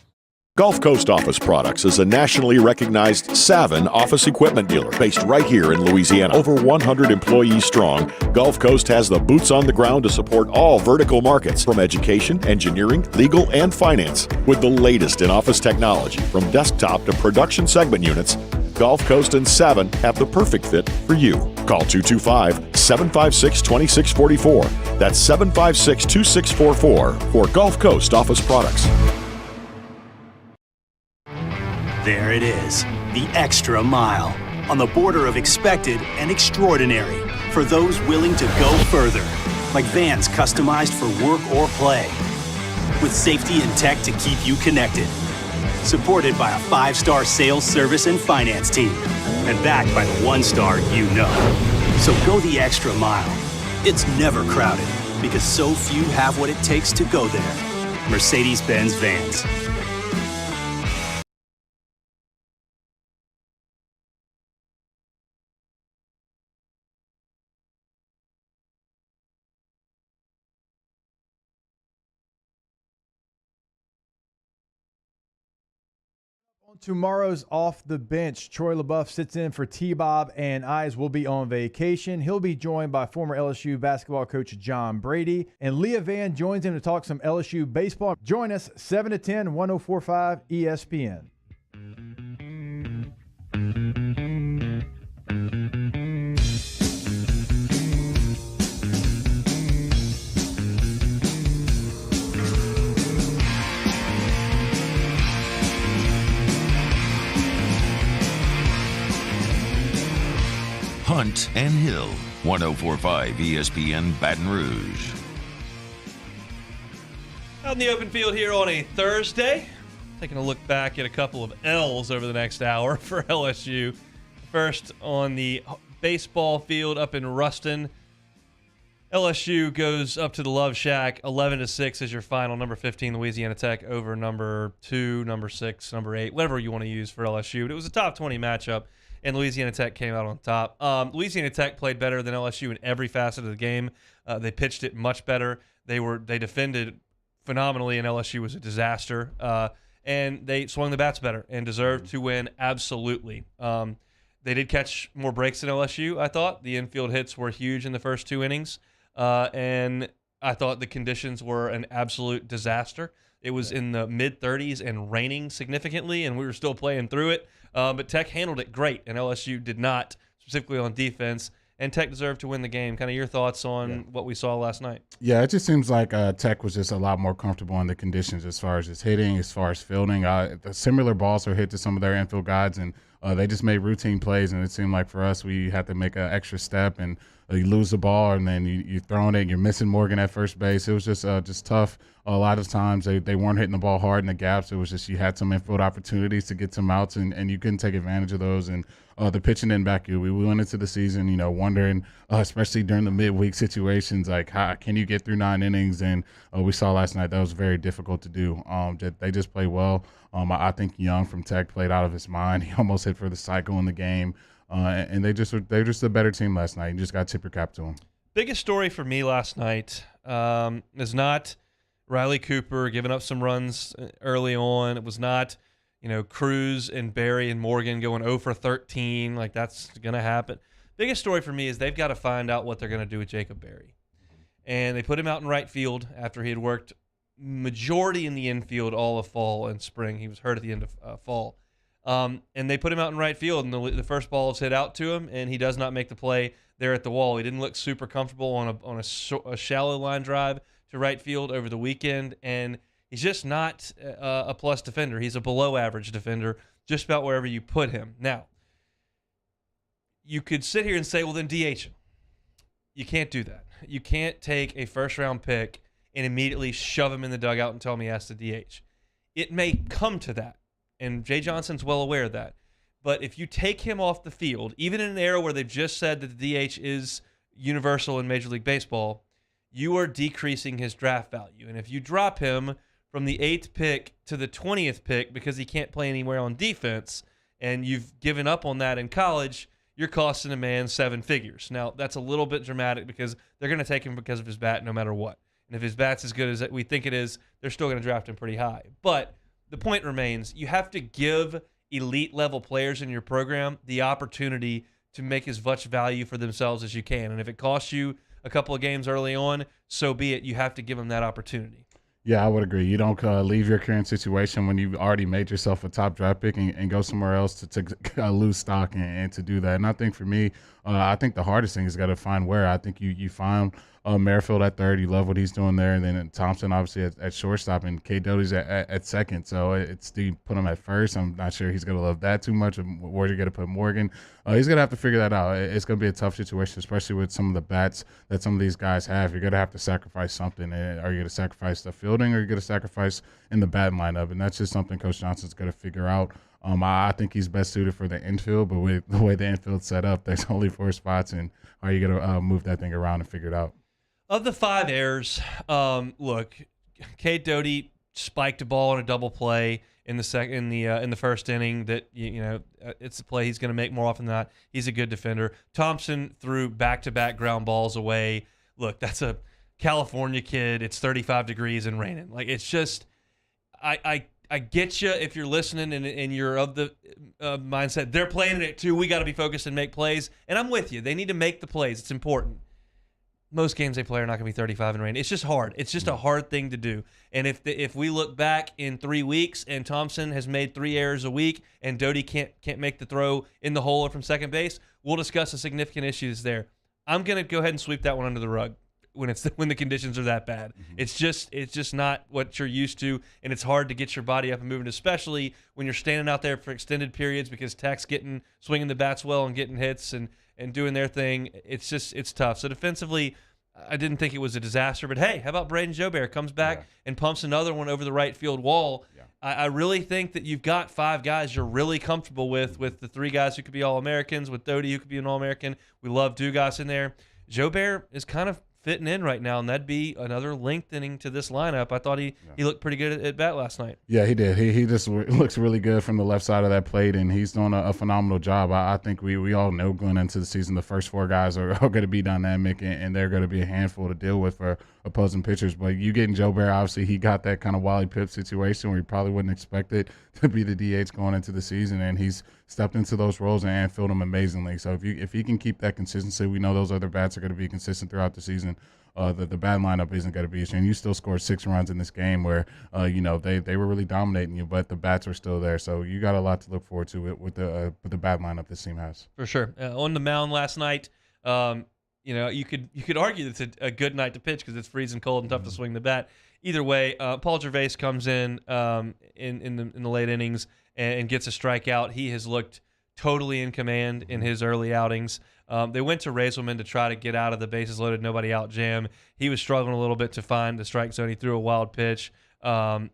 Gulf Coast Office Products is a nationally recognized Savin office equipment dealer based right here in Louisiana. Over 100 employees strong, Gulf Coast has the boots on the ground to support all vertical markets from education, engineering, legal, and finance. With the latest in office technology from desktop to production segment units, Gulf Coast and Savin have the perfect fit for you. Call 225-756-2644. That's 756-2644 for Gulf Coast Office Products. There it is, the extra mile, on the border of expected and extraordinary, for those willing to go further, like vans customized for work or play, with safety and tech to keep you connected, supported by a 5-star sales, service, and finance team, and backed by the 1-star you know. So go the extra mile. It's never crowded, because so few have what it takes to go there. Mercedes-Benz Vans. On tomorrow's Off the Bench, Troy LaBeouf sits in for T-Bob, and Eyes will be on vacation. He'll be joined by former LSU basketball coach John Brady, and Leah Van joins him to talk some LSU baseball. Join us 7 to 10, 104.5 ESPN. Hunt and Hill, 104.5 ESPN Baton Rouge. Out in the open field here on a Thursday, taking a look back at a couple of L's over the next hour for LSU. First, on the baseball field up in Ruston, LSU goes up to the Love Shack. 11-6 is your final. Number 15, Louisiana Tech, over number 2, number 6, number 8, whatever you want to use for LSU. But it was a top 20 matchup, and Louisiana Tech came out on top. Louisiana Tech played better than LSU in every facet of the game. They pitched it much better. They defended phenomenally, and LSU was a disaster. And they swung the bats better and deserved to win absolutely. They did catch more breaks than LSU, I thought. The infield hits were huge in the first 2 innings. And I thought the conditions were an absolute disaster. It was in the mid-30s and raining significantly, and we were still playing through it. But Tech handled it great, and LSU did not, specifically on defense. And Tech deserved to win the game. Kind of your thoughts on what we saw last night? Yeah, it just seems like Tech was just a lot more comfortable in the conditions as far as just hitting, as far as fielding. The similar balls were hit to some of their infield guys, and they just made routine plays. And it seemed like for us, we had to make an extra step, and you lose the ball, and then you're throwing it, and you're missing Morgan at first base. It was just tough. A lot of times they weren't hitting the ball hard in the gaps. It was just you had some infield opportunities to get some outs, and you couldn't take advantage of those. And the pitching didn't back you. We went into the season, wondering, especially during the midweek situations, like how can you get through 9 innings? And we saw last night that was very difficult to do. They just played well. I think Young from Tech played out of his mind. He almost hit for the cycle in the game. And they're just a better team last night. You just got to tip your cap to them. Biggest story for me last night is not Riley Cooper giving up some runs early on. It was not, Cruz and Barry and Morgan going 0 for 13. Like, that's going to happen. Biggest story for me is they've got to find out what they're going to do with Jacob Barry. And they put him out in right field after he had worked majority in the infield all of fall and spring. He was hurt at the end of fall. And they put him out in right field, and the first ball is hit out to him, and he does not make the play there at the wall. He didn't look super comfortable on a shallow line drive to right field over the weekend, and he's just not a plus defender. He's a below-average defender just about wherever you put him. Now, you could sit here and say, well, then DH him. You can't do that. You can't take a first-round pick and immediately shove him in the dugout and tell him he has to DH. It may come to that. and Jay Johnson's well aware of that. But if you take him off the field, even in an era where they've just said that the DH is universal in Major League Baseball, you are decreasing his draft value. And if you drop him from the 8th pick to the 20th pick because he can't play anywhere on defense, and you've given up on that in college, you're costing a man 7 figures. Now, that's a little bit dramatic because they're going to take him because of his bat no matter what. And if his bat's as good as we think it is, they're still going to draft him pretty high. But the point remains, you have to give elite-level players in your program the opportunity to make as much value for themselves as you can. And if it costs you a couple of games early on, so be it. You have to give them that opportunity. Yeah, I would agree. You don't leave your current situation when you've already made yourself a top draft pick and go somewhere else to lose stock and to do that. And I think for me, I think the hardest thing is got to find where. I think you find Merrifield at third. You love what he's doing there. And then Thompson, obviously, at shortstop. And K. Doty's at second. So do you put him at first? I'm not sure he's going to love that too much. Where you're going to put Morgan. He's going to have to figure that out. It's going to be a tough situation, especially with some of the bats that some of these guys have. You're going to have to sacrifice something. Are you going to sacrifice the fielding or are you going to sacrifice in the bat lineup? And that's just something Coach Johnson's going to figure out. I think he's best suited for the infield, but with the way the infield's set up, there's only 4 spots, and how are you going to move that thing around and figure it out? Of the 5 errors, look, Kate Doty spiked a ball in a double play in the first inning. That it's a play he's going to make more often than not. He's a good defender. Thompson threw back-to-back ground balls away. Look, that's a California kid. It's 35 degrees and raining. Like, it's just, I get you if you're listening and you're of the mindset they're playing it too. We got to be focused and make plays. And I'm with you. They need to make the plays. It's important. Most games they play are not going to be 35 and rain. It's just hard. It's just a hard thing to do. And if we look back in 3 weeks and Thompson has made 3 errors a week and Doty can't make the throw in the hole or from second base, we'll discuss the significant issues there. I'm going to go ahead and sweep that one under the rug when the conditions are that bad. It's just not what you're used to, and it's hard to get your body up and moving, especially when you're standing out there for extended periods because Tech's swinging the bats well and getting hits and doing their thing. It's tough. So defensively, I didn't think it was a disaster, but hey, how about Braden Joubert comes back and pumps another one over the right field wall? Yeah. I really think that you've got 5 guys you're really comfortable with the 3 guys who could be All-Americans, with Doty who could be an All-American. We love Dugas in there. Joubert is kind of fitting in right now, and that'd be another lengthening to this lineup. I thought he looked pretty good at bat last night. Yeah, he did. He just looks really good from the left side of that plate, and he's doing a phenomenal job. I think we all know going into the season the first 4 guys are going to be dynamic, and they're going to be a handful to deal with for opposing pitchers. But you getting Joubert, obviously he got that kind of Wally Pipp situation where you probably wouldn't expect it to be the DH going into the season, and he's stepped into those roles and filled them amazingly. So if he can keep that consistency, we know those other bats are going to be consistent throughout the season. The bad lineup isn't going to be an issue. And you still scored 6 runs in this game where, they were really dominating you, but the bats were still there. So you got a lot to look forward to with the bad lineup this team has. For sure. On the mound last night, you could argue that it's a good night to pitch because it's freezing cold and tough to swing the bat. Either way, Paul Gervais comes in the late innings and gets a strikeout. He has looked totally in command in his early outings. They went to Razelman to try to get out of the bases loaded, nobody out jam. He was struggling a little bit to find the strike zone. He threw a wild pitch and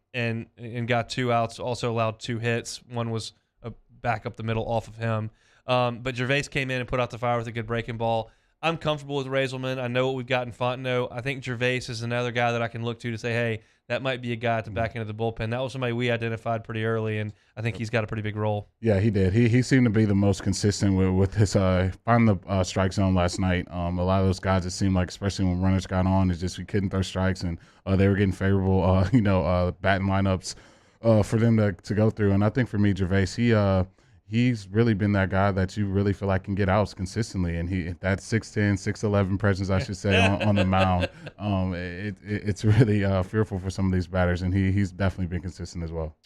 got 2 outs, also allowed 2 hits. One was a back up the middle off of him. But Gervais came in and put out the fire with a good breaking ball. I'm comfortable with Razelman. I know what we've got in Fontenot. I think Gervais is another guy that I can look to say, hey, that might be a guy at the back end of the bullpen. That was somebody we identified pretty early, and I think he's got a pretty big role. Yeah, he did. He seemed to be the most consistent with his finding the strike zone last night. A lot of those guys, it seemed like, especially when runners got on, it's just we couldn't throw strikes, and they were getting favorable, batting lineups for them to go through. And I think for me, Gervais, he's really been that guy that you really feel like can get outs consistently, and that 6'10", 6'11" presence, I should say, on the mound. It's really fearful for some of these batters, and he's definitely been consistent as well.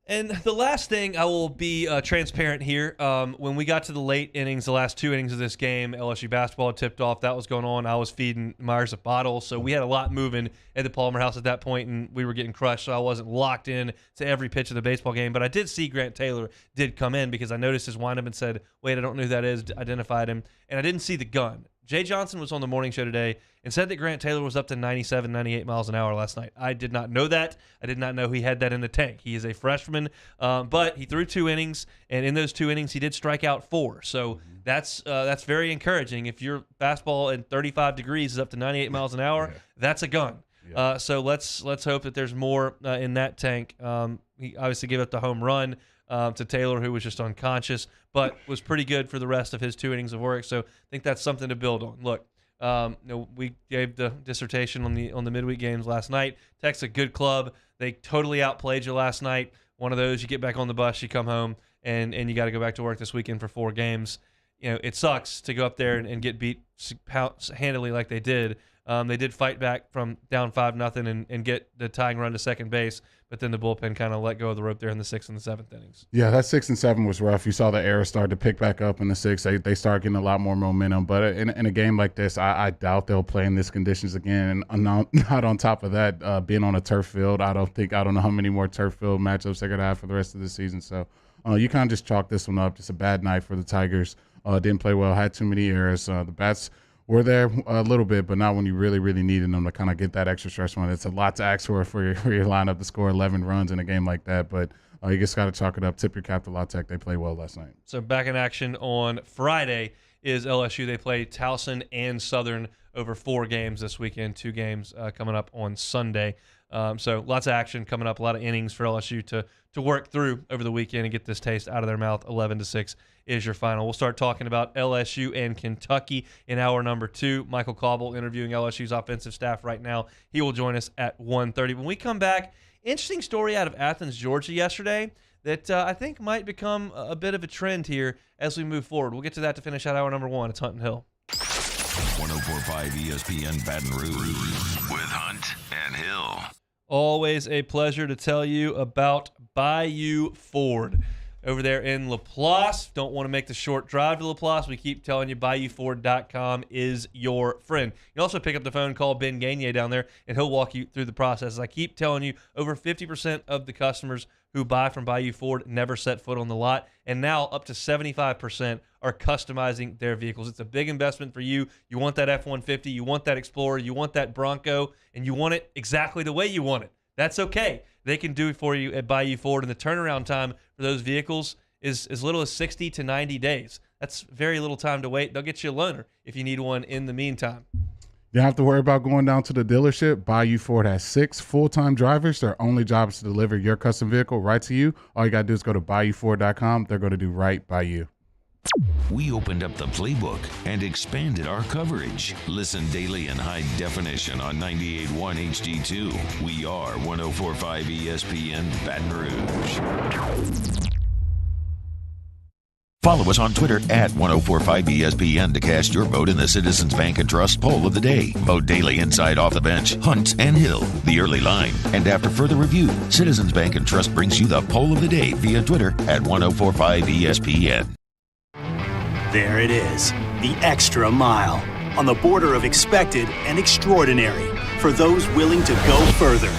And the last thing, I will be transparent here. When we got to the late innings, the last 2 innings of this game, LSU basketball had tipped off. That was going on. I was feeding Myers a bottle, so we had a lot moving at the Palmer house at that point, and we were getting crushed, so I wasn't locked in to every pitch of the baseball game. But I did see Grant Taylor did come in because I noticed his windup and said, wait, I don't know who that is, identified him, and I didn't see the gun. Jay Johnson was on the morning show today and said that Grant Taylor was up to 97, 98 miles an hour last night. I did not know that. I did not know he had that in the tank. He is a freshman, but he threw 2 innings, and in those 2 innings, he did strike out 4. So that's very encouraging. If your fastball in 35 degrees is up to 98 miles an hour, that's a gun. Yeah. So let's hope that there's more in that tank. He obviously gave up the home run to Taylor, who was just unconscious, but was pretty good for the rest of his 2 innings of work. So I think that's something to build on. Look, we gave the dissertation on the midweek games last night. Tech's a good club. They totally outplayed you last night. One of those, you get back on the bus, you come home, and you got to go back to work this weekend for 4 games. It sucks to go up there and get beat handily like they did. They did fight back from down 5-0 and get the tying run to second base, but then the bullpen kind of let go of the rope there in the 6th and the 7th innings. Yeah, that 6 and 7 was rough. You saw the errors start to pick back up in the 6th. They start getting a lot more momentum. But in a game like this, I doubt they'll play in these conditions again. And not on top of that, being on a turf field, I don't know how many more turf field matchups they're going to have for the rest of the season. So you kind of just chalk this one up. Just a bad night for the Tigers. Didn't play well, had too many errors. The bats were there a little bit, but not when you really, really needed them to kind of get that extra stretch run. It's a lot to ask for your lineup to score 11 runs in a game like that, but you just got to chalk it up. Tip your cap to La Tech. They played well last night. So back in action on Friday is LSU. They play Towson and Southern over 4 games this weekend, 2 games coming up on Sunday. So lots of action coming up, a lot of innings for LSU to work through over the weekend and get this taste out of their mouth. 11-6 is your final. We'll start talking about LSU and Kentucky in hour number 2. Michael Cobble interviewing LSU's offensive staff right now. He will join us at 1:30. When we come back, interesting story out of Athens, Georgia yesterday that I think might become a bit of a trend here as we move forward. We'll get to that to finish out hour number 1. It's Hunt and Hill. 104.5 ESPN Baton Rouge with Hunt and Hill. Always a pleasure to tell you about Bayou Ford. Over there in Laplace. Don't want to make the short drive to Laplace. We keep telling you BayouFord.com is your friend. You can also pick up the phone, call Ben Gagne down there, and he'll walk you through the process. As I keep telling you, over 50% of the customers who buy from Bayou Ford never set foot on the lot, and now up to 75% are customizing their vehicles. It's a big investment for you. You want that F-150, you want that Explorer, you want that Bronco, and you want it exactly the way you want it. That's okay. They can do it for you at Bayou Ford, and the turnaround time for those vehicles is as little as 60 to 90 days. That's very little time to wait. They'll get you a loaner if you need one in the meantime. You don't have to worry about going down to the dealership. Bayou Ford has 6 full-time drivers. Their only job is to deliver your custom vehicle right to you. All you got to do is go to BayouFord.com. They're going to do right by you. We opened up the playbook and expanded our coverage. Listen daily in high definition on 98.1 HD2. We are 104.5 ESPN Baton Rouge. Follow us on Twitter at 1045 ESPN to cast your vote in the Citizens Bank and Trust poll of the day. Vote daily inside Off the Bench, Hunt and Hill, The Early Line. And after further review, Citizens Bank and Trust brings you the poll of the day via Twitter at 1045 ESPN. There it is, the extra mile, on the border of expected and extraordinary, for those willing to go further,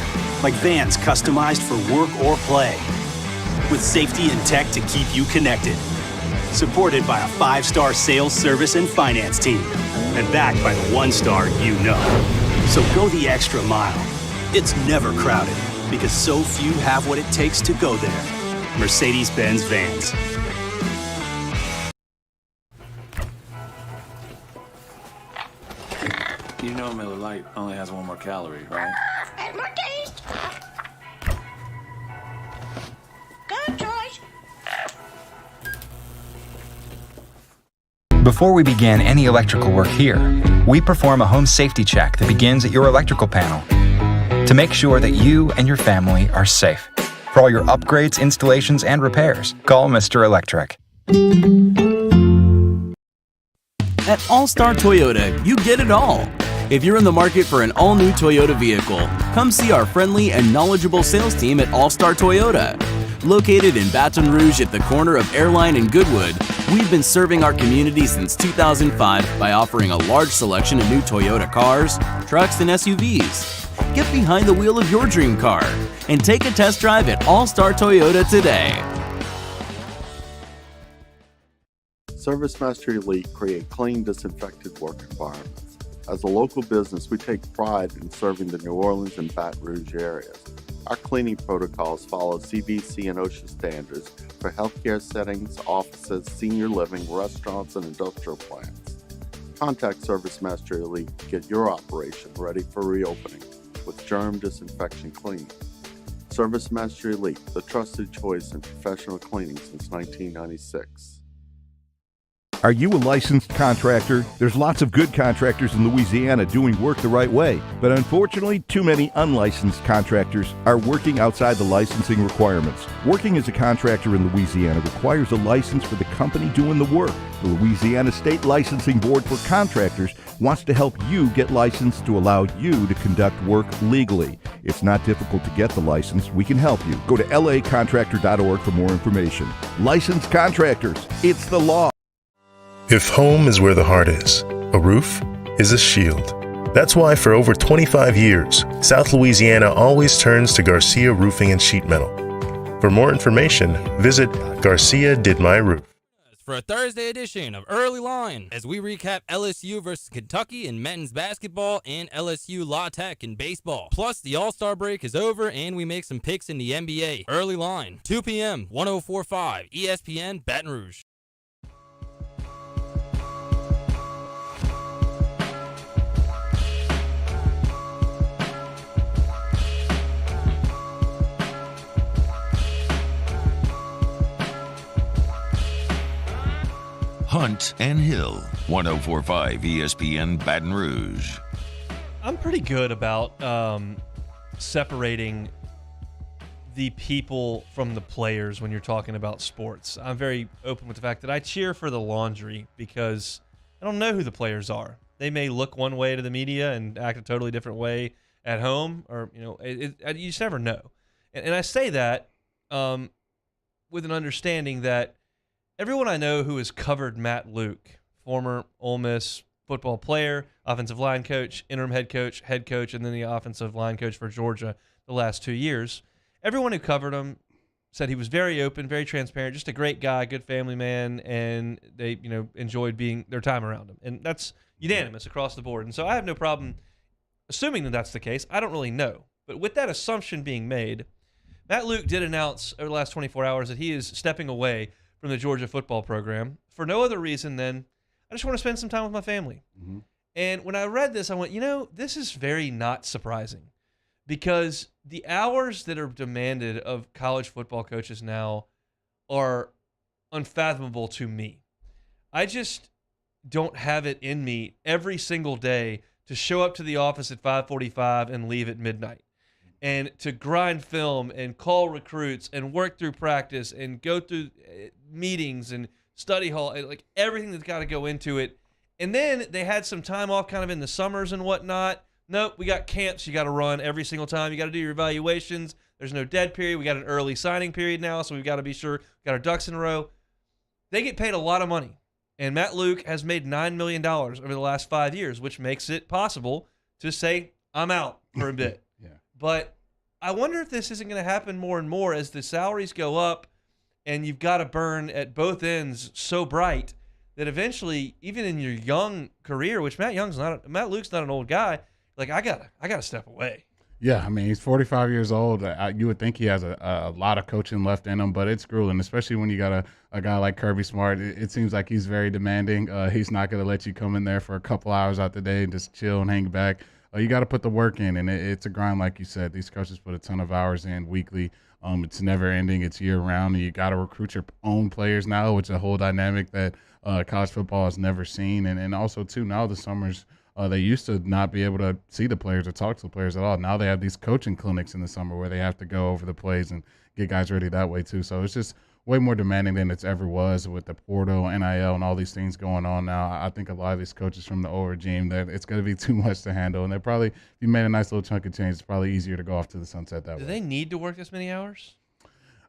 like vans customized for work or play, with safety and tech to keep you connected, supported by a 5-star sales, service, and finance team, and backed by the 1-star you know. So go the extra mile. It's never crowded, because so few have what it takes to go there. Mercedes-Benz Vans. You know Miller Lite only has 1 more calorie, right? And more taste. Good choice. Before we begin any electrical work here, we perform a home safety check that begins at your electrical panel to make sure that you and your family are safe. For all your upgrades, installations, and repairs, call Mr. Electric. At All-Star Toyota, you get it all. If you're in the market for an all-new Toyota vehicle, come see our friendly and knowledgeable sales team at All-Star Toyota. Located in Baton Rouge at the corner of Airline and Goodwood, we've been serving our community since 2005 by offering a large selection of new Toyota cars, trucks, and SUVs. Get behind the wheel of your dream car and take a test drive at All-Star Toyota today. Service Mastery Elite create clean, disinfected work environments. As a local business, we take pride in serving the New Orleans and Baton Rouge areas. Our cleaning protocols follow CDC and OSHA standards for healthcare settings, offices, senior living, restaurants, and industrial plants. Contact Service Mastery Elite to get your operation ready for reopening with germ disinfection cleaning. Service Mastery Elite, the trusted choice in professional cleaning since 1996. Are you a licensed contractor? There's lots of good contractors in Louisiana doing work the right way, but unfortunately, too many unlicensed contractors are working outside the licensing requirements. Working as a contractor in Louisiana requires a license for the company doing the work. The Louisiana State Licensing Board for Contractors wants to help you get licensed to allow you to conduct work legally. It's not difficult to get the license. We can help you. Go to lacontractor.org for more information. Licensed contractors, it's the law. If home is where the heart is, a roof is a shield. That's why for over 25 years, South Louisiana always turns to Garcia Roofing and Sheet Metal. For more information, visit Garcia Did My Roof. For a Thursday edition of Early Line, as we recap LSU versus Kentucky in men's basketball and LSU La Tech in baseball. Plus, the All-Star break is over and we make some picks in the NBA. Early Line, 2 p.m., 104.5 ESPN Baton Rouge. Hunt and Hill, 104.5 ESPN Baton Rouge. I'm pretty good about separating the people from the players when you're talking about sports. I'm very open with the fact that I cheer for the laundry because I don't know who the players are. They may look one way to the media and act a totally different way at home, or you just never know. And I say that with an understanding that everyone I know who has covered Matt Luke, former Ole Miss football player, offensive line coach, interim head coach, and then the offensive line coach for Georgia the last 2 years, everyone who covered him said he was very open, very transparent, just a great guy, good family man, and they enjoyed being their time around him. And that's unanimous across the board. And so I have no problem assuming that that's the case. I don't really know. But with that assumption being made, Matt Luke did announce over the last 24 hours that he is stepping away from the Georgia football program for no other reason than I just want to spend some time with my family. Mm-hmm. And when I read this, I went, this is very not surprising because the hours that are demanded of college football coaches now are unfathomable to me. I just don't have it in me every single day to show up to the office at 5:45 and leave at midnight. And to grind film and call recruits and work through practice and go through meetings and study hall, like everything that's got to go into it. And then they had some time off kind of in the summers and whatnot. Nope, we got camps you got to run every single time. You got to do your evaluations. There's no dead period. We got an early signing period now, so we've got to be sure we got our ducks in a row. They get paid a lot of money. And Matt Luke has made $9 million over the last 5 years, which makes it possible to say, I'm out for a bit. But I wonder if this isn't going to happen more and more as the salaries go up and you've got to burn at both ends so bright that eventually, even in your young career, which Matt Luke's not an old guy, like I gotta step away. Yeah, I mean, he's 45 years old. You would think he has a lot of coaching left in him, but it's grueling, especially when you got a guy like Kirby Smart. It seems like he's very demanding. He's not going to let you come in there for a couple hours out the day and just chill and hang back. You got to put the work in, and it's a grind, like you said. These coaches put a ton of hours in weekly. It's never ending. It's year round. And you got to recruit your own players now, which is a whole dynamic that college football has never seen. And also, too, now the summers, they used to not be able to see the players or talk to the players at all. Now they have these coaching clinics in the summer where they have to go over the plays and get guys ready that way, too. So it's just way more demanding than it's ever was with the portal, NIL, and all these things going on now. I think a lot of these coaches from the old regime, that it's going to be too much to handle. And they're probably, if you made a nice little chunk of change, it's probably easier to go off to the sunset that way. Do they need to work this many hours?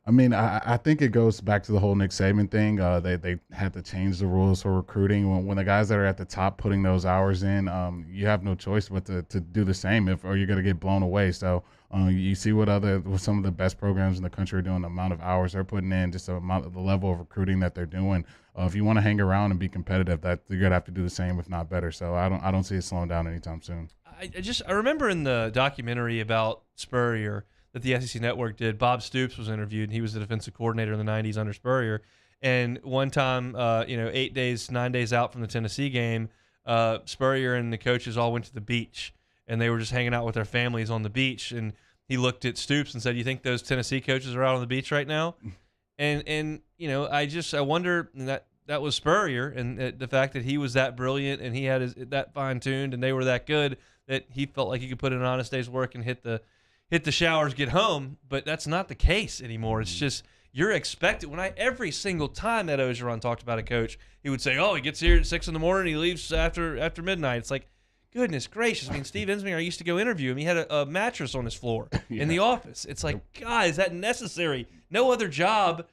I mean, I think it goes back to the whole Nick Saban thing. They had to change the rules for recruiting. When the guys that are at the top putting those hours in, you have no choice but to do the same, or you're going to get blown away. So you see what some of the best programs in the country are doing, the amount of hours they're putting in, just the level of recruiting that they're doing. If you want to hang around and be competitive, that you're going to have to do the same, if not better. So I don't see it slowing down anytime soon. I remember in the documentary about Spurrier that the SEC Network did, Bob Stoops was interviewed, and he was the defensive coordinator in the 90s under Spurrier. And one time, 9 days out from the Tennessee game, Spurrier and the coaches all went to the beach, and they were just hanging out with their families on the beach. And he looked at Stoops and said, "You think those Tennessee coaches are out on the beach right now?" And I wonder, that was Spurrier, and the fact that he was that brilliant and he had that fine-tuned and they were that good that he felt like he could put in an honest day's work and hit the showers, get home. But that's not the case anymore. It's just you're expected. Every single time that Ogeron talked about a coach, he would say, "Oh, he gets here at 6 in the morning, he leaves after midnight." It's like, goodness gracious. I mean, Steve Ensminger, I used to go interview him. He had a mattress on his floor in the office. It's like, God, is that necessary? No other job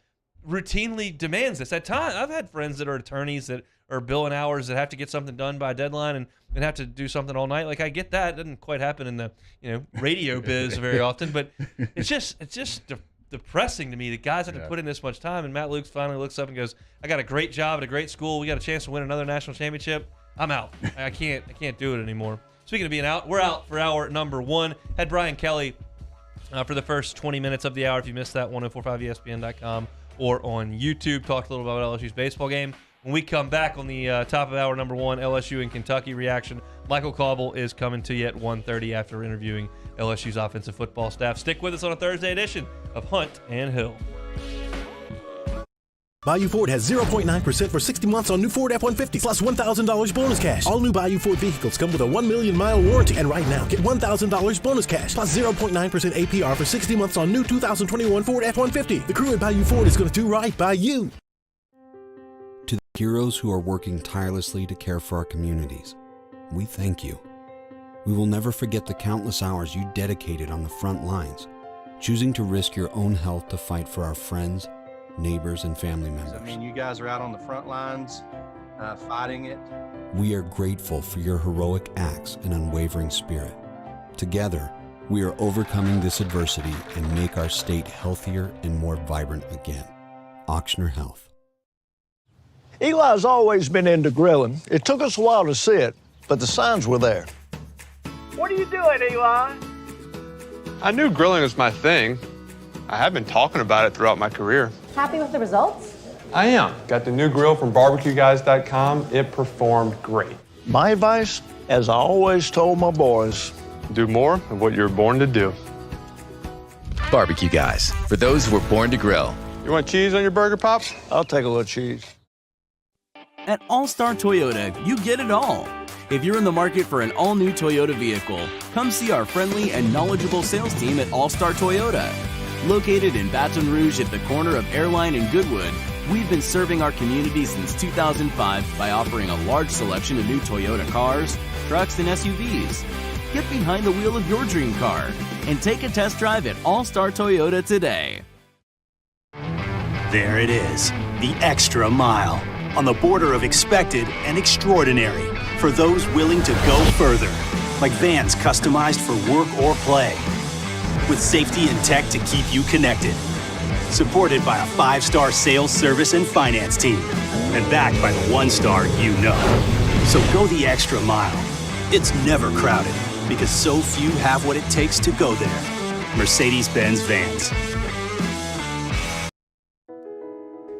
routinely demands this. At times, I've had friends that are attorneys that are billing hours that have to get something done by a deadline and have to do something all night. Like, I get that. It doesn't quite happen in the radio biz very often, but it's just depressing to me that guys have to put in this much time. And Matt Luke finally looks up and goes, "I got a great job at a great school. We got a chance to win another national championship. I'm out. I can't do it anymore." Speaking of being out, we're out for hour number 1. Had Brian Kelly for the first 20 minutes of the hour. If you missed that, 1045ESPN.com or on YouTube. Talked a little about LSU's baseball game. When we come back on the top of hour number 1, LSU and Kentucky reaction, Michael Cobble is coming to you at 1:30 after interviewing LSU's offensive football staff. Stick with us on a Thursday edition of Hunt and Hill. Bayou Ford has 0.9% for 60 months on new Ford F-150 plus $1,000 bonus cash. All new Bayou Ford vehicles come with a 1 million mile warranty. And right now, get $1,000 bonus cash plus 0.9% APR for 60 months on new 2021 Ford F-150. The crew at Bayou Ford is going to do right by you. To the heroes who are working tirelessly to care for our communities, we thank you. We will never forget the countless hours you dedicated on the front lines, choosing to risk your own health to fight for our friends, neighbors, and family members. I mean, you guys are out on the front lines fighting it. We are grateful for your heroic acts and unwavering spirit. Together, we are overcoming this adversity and make our state healthier and more vibrant again. Ochsner Health. Eli's always been into grilling. It took us a while to see it, but the signs were there. What are you doing, Eli? I knew grilling was my thing. I have been talking about it throughout my career. Happy with the results? I am. Got the new grill from barbecueguys.com. It performed great. My advice, as I always told my boys, do more of what you're born to do. Barbecue Guys, for those who were born to grill. You want cheese on your burger, Pops? I'll take a little cheese. At All-Star Toyota, you get it all. If you're in the market for an all-new Toyota vehicle, come see our friendly and knowledgeable sales team at All-Star Toyota. Located in Baton Rouge at the corner of Airline and Goodwood, we've been serving our community since 2005 by offering a large selection of new Toyota cars, trucks, and SUVs. Get behind the wheel of your dream car and take a test drive at All-Star Toyota today. There it is, the extra mile, on the border of expected and extraordinary, for those willing to go further, like vans customized for work or play, with safety and tech to keep you connected, supported by a 5-star sales, service, and finance team, and backed by the 1-star you know. So go the extra mile. It's never crowded, because so few have what it takes to go there. Mercedes-Benz Vans.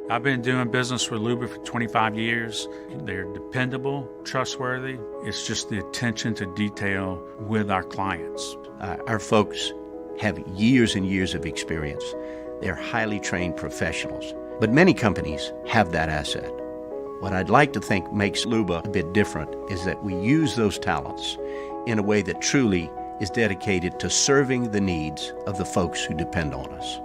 I've been doing business with Luba for 25 years. They're dependable, trustworthy. It's just the attention to detail with our clients. Our folks have years and years of experience. They're highly trained professionals. But many companies have that asset. What I'd like to think makes Luba a bit different is that we use those talents in a way that truly is dedicated to serving the needs of the folks who depend on us.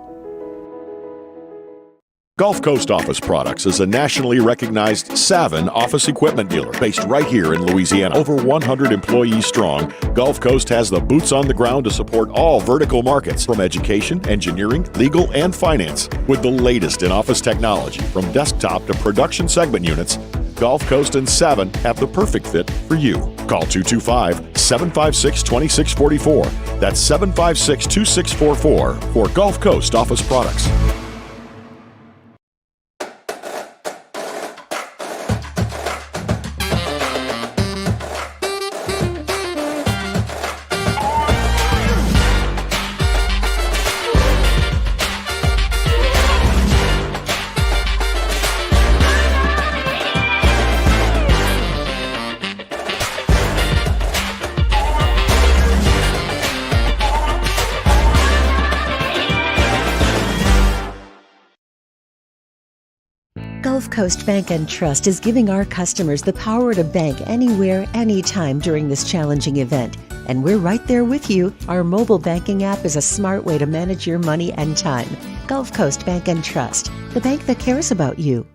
Gulf Coast Office Products is a nationally recognized Savin office equipment dealer based right here in Louisiana. Over 100 employees strong, Gulf Coast has the boots on the ground to support all vertical markets, from education, engineering, legal, and finance. With the latest in office technology, from desktop to production segment units, Gulf Coast and Savin have the perfect fit for you. Call 225-756-2644. That's 756-2644 for Gulf Coast Office Products. Gulf Coast Bank and Trust is giving our customers the power to bank anywhere, anytime during this challenging event. And we're right there with you. Our mobile banking app is a smart way to manage your money and time. Gulf Coast Bank and Trust, the bank that cares about you.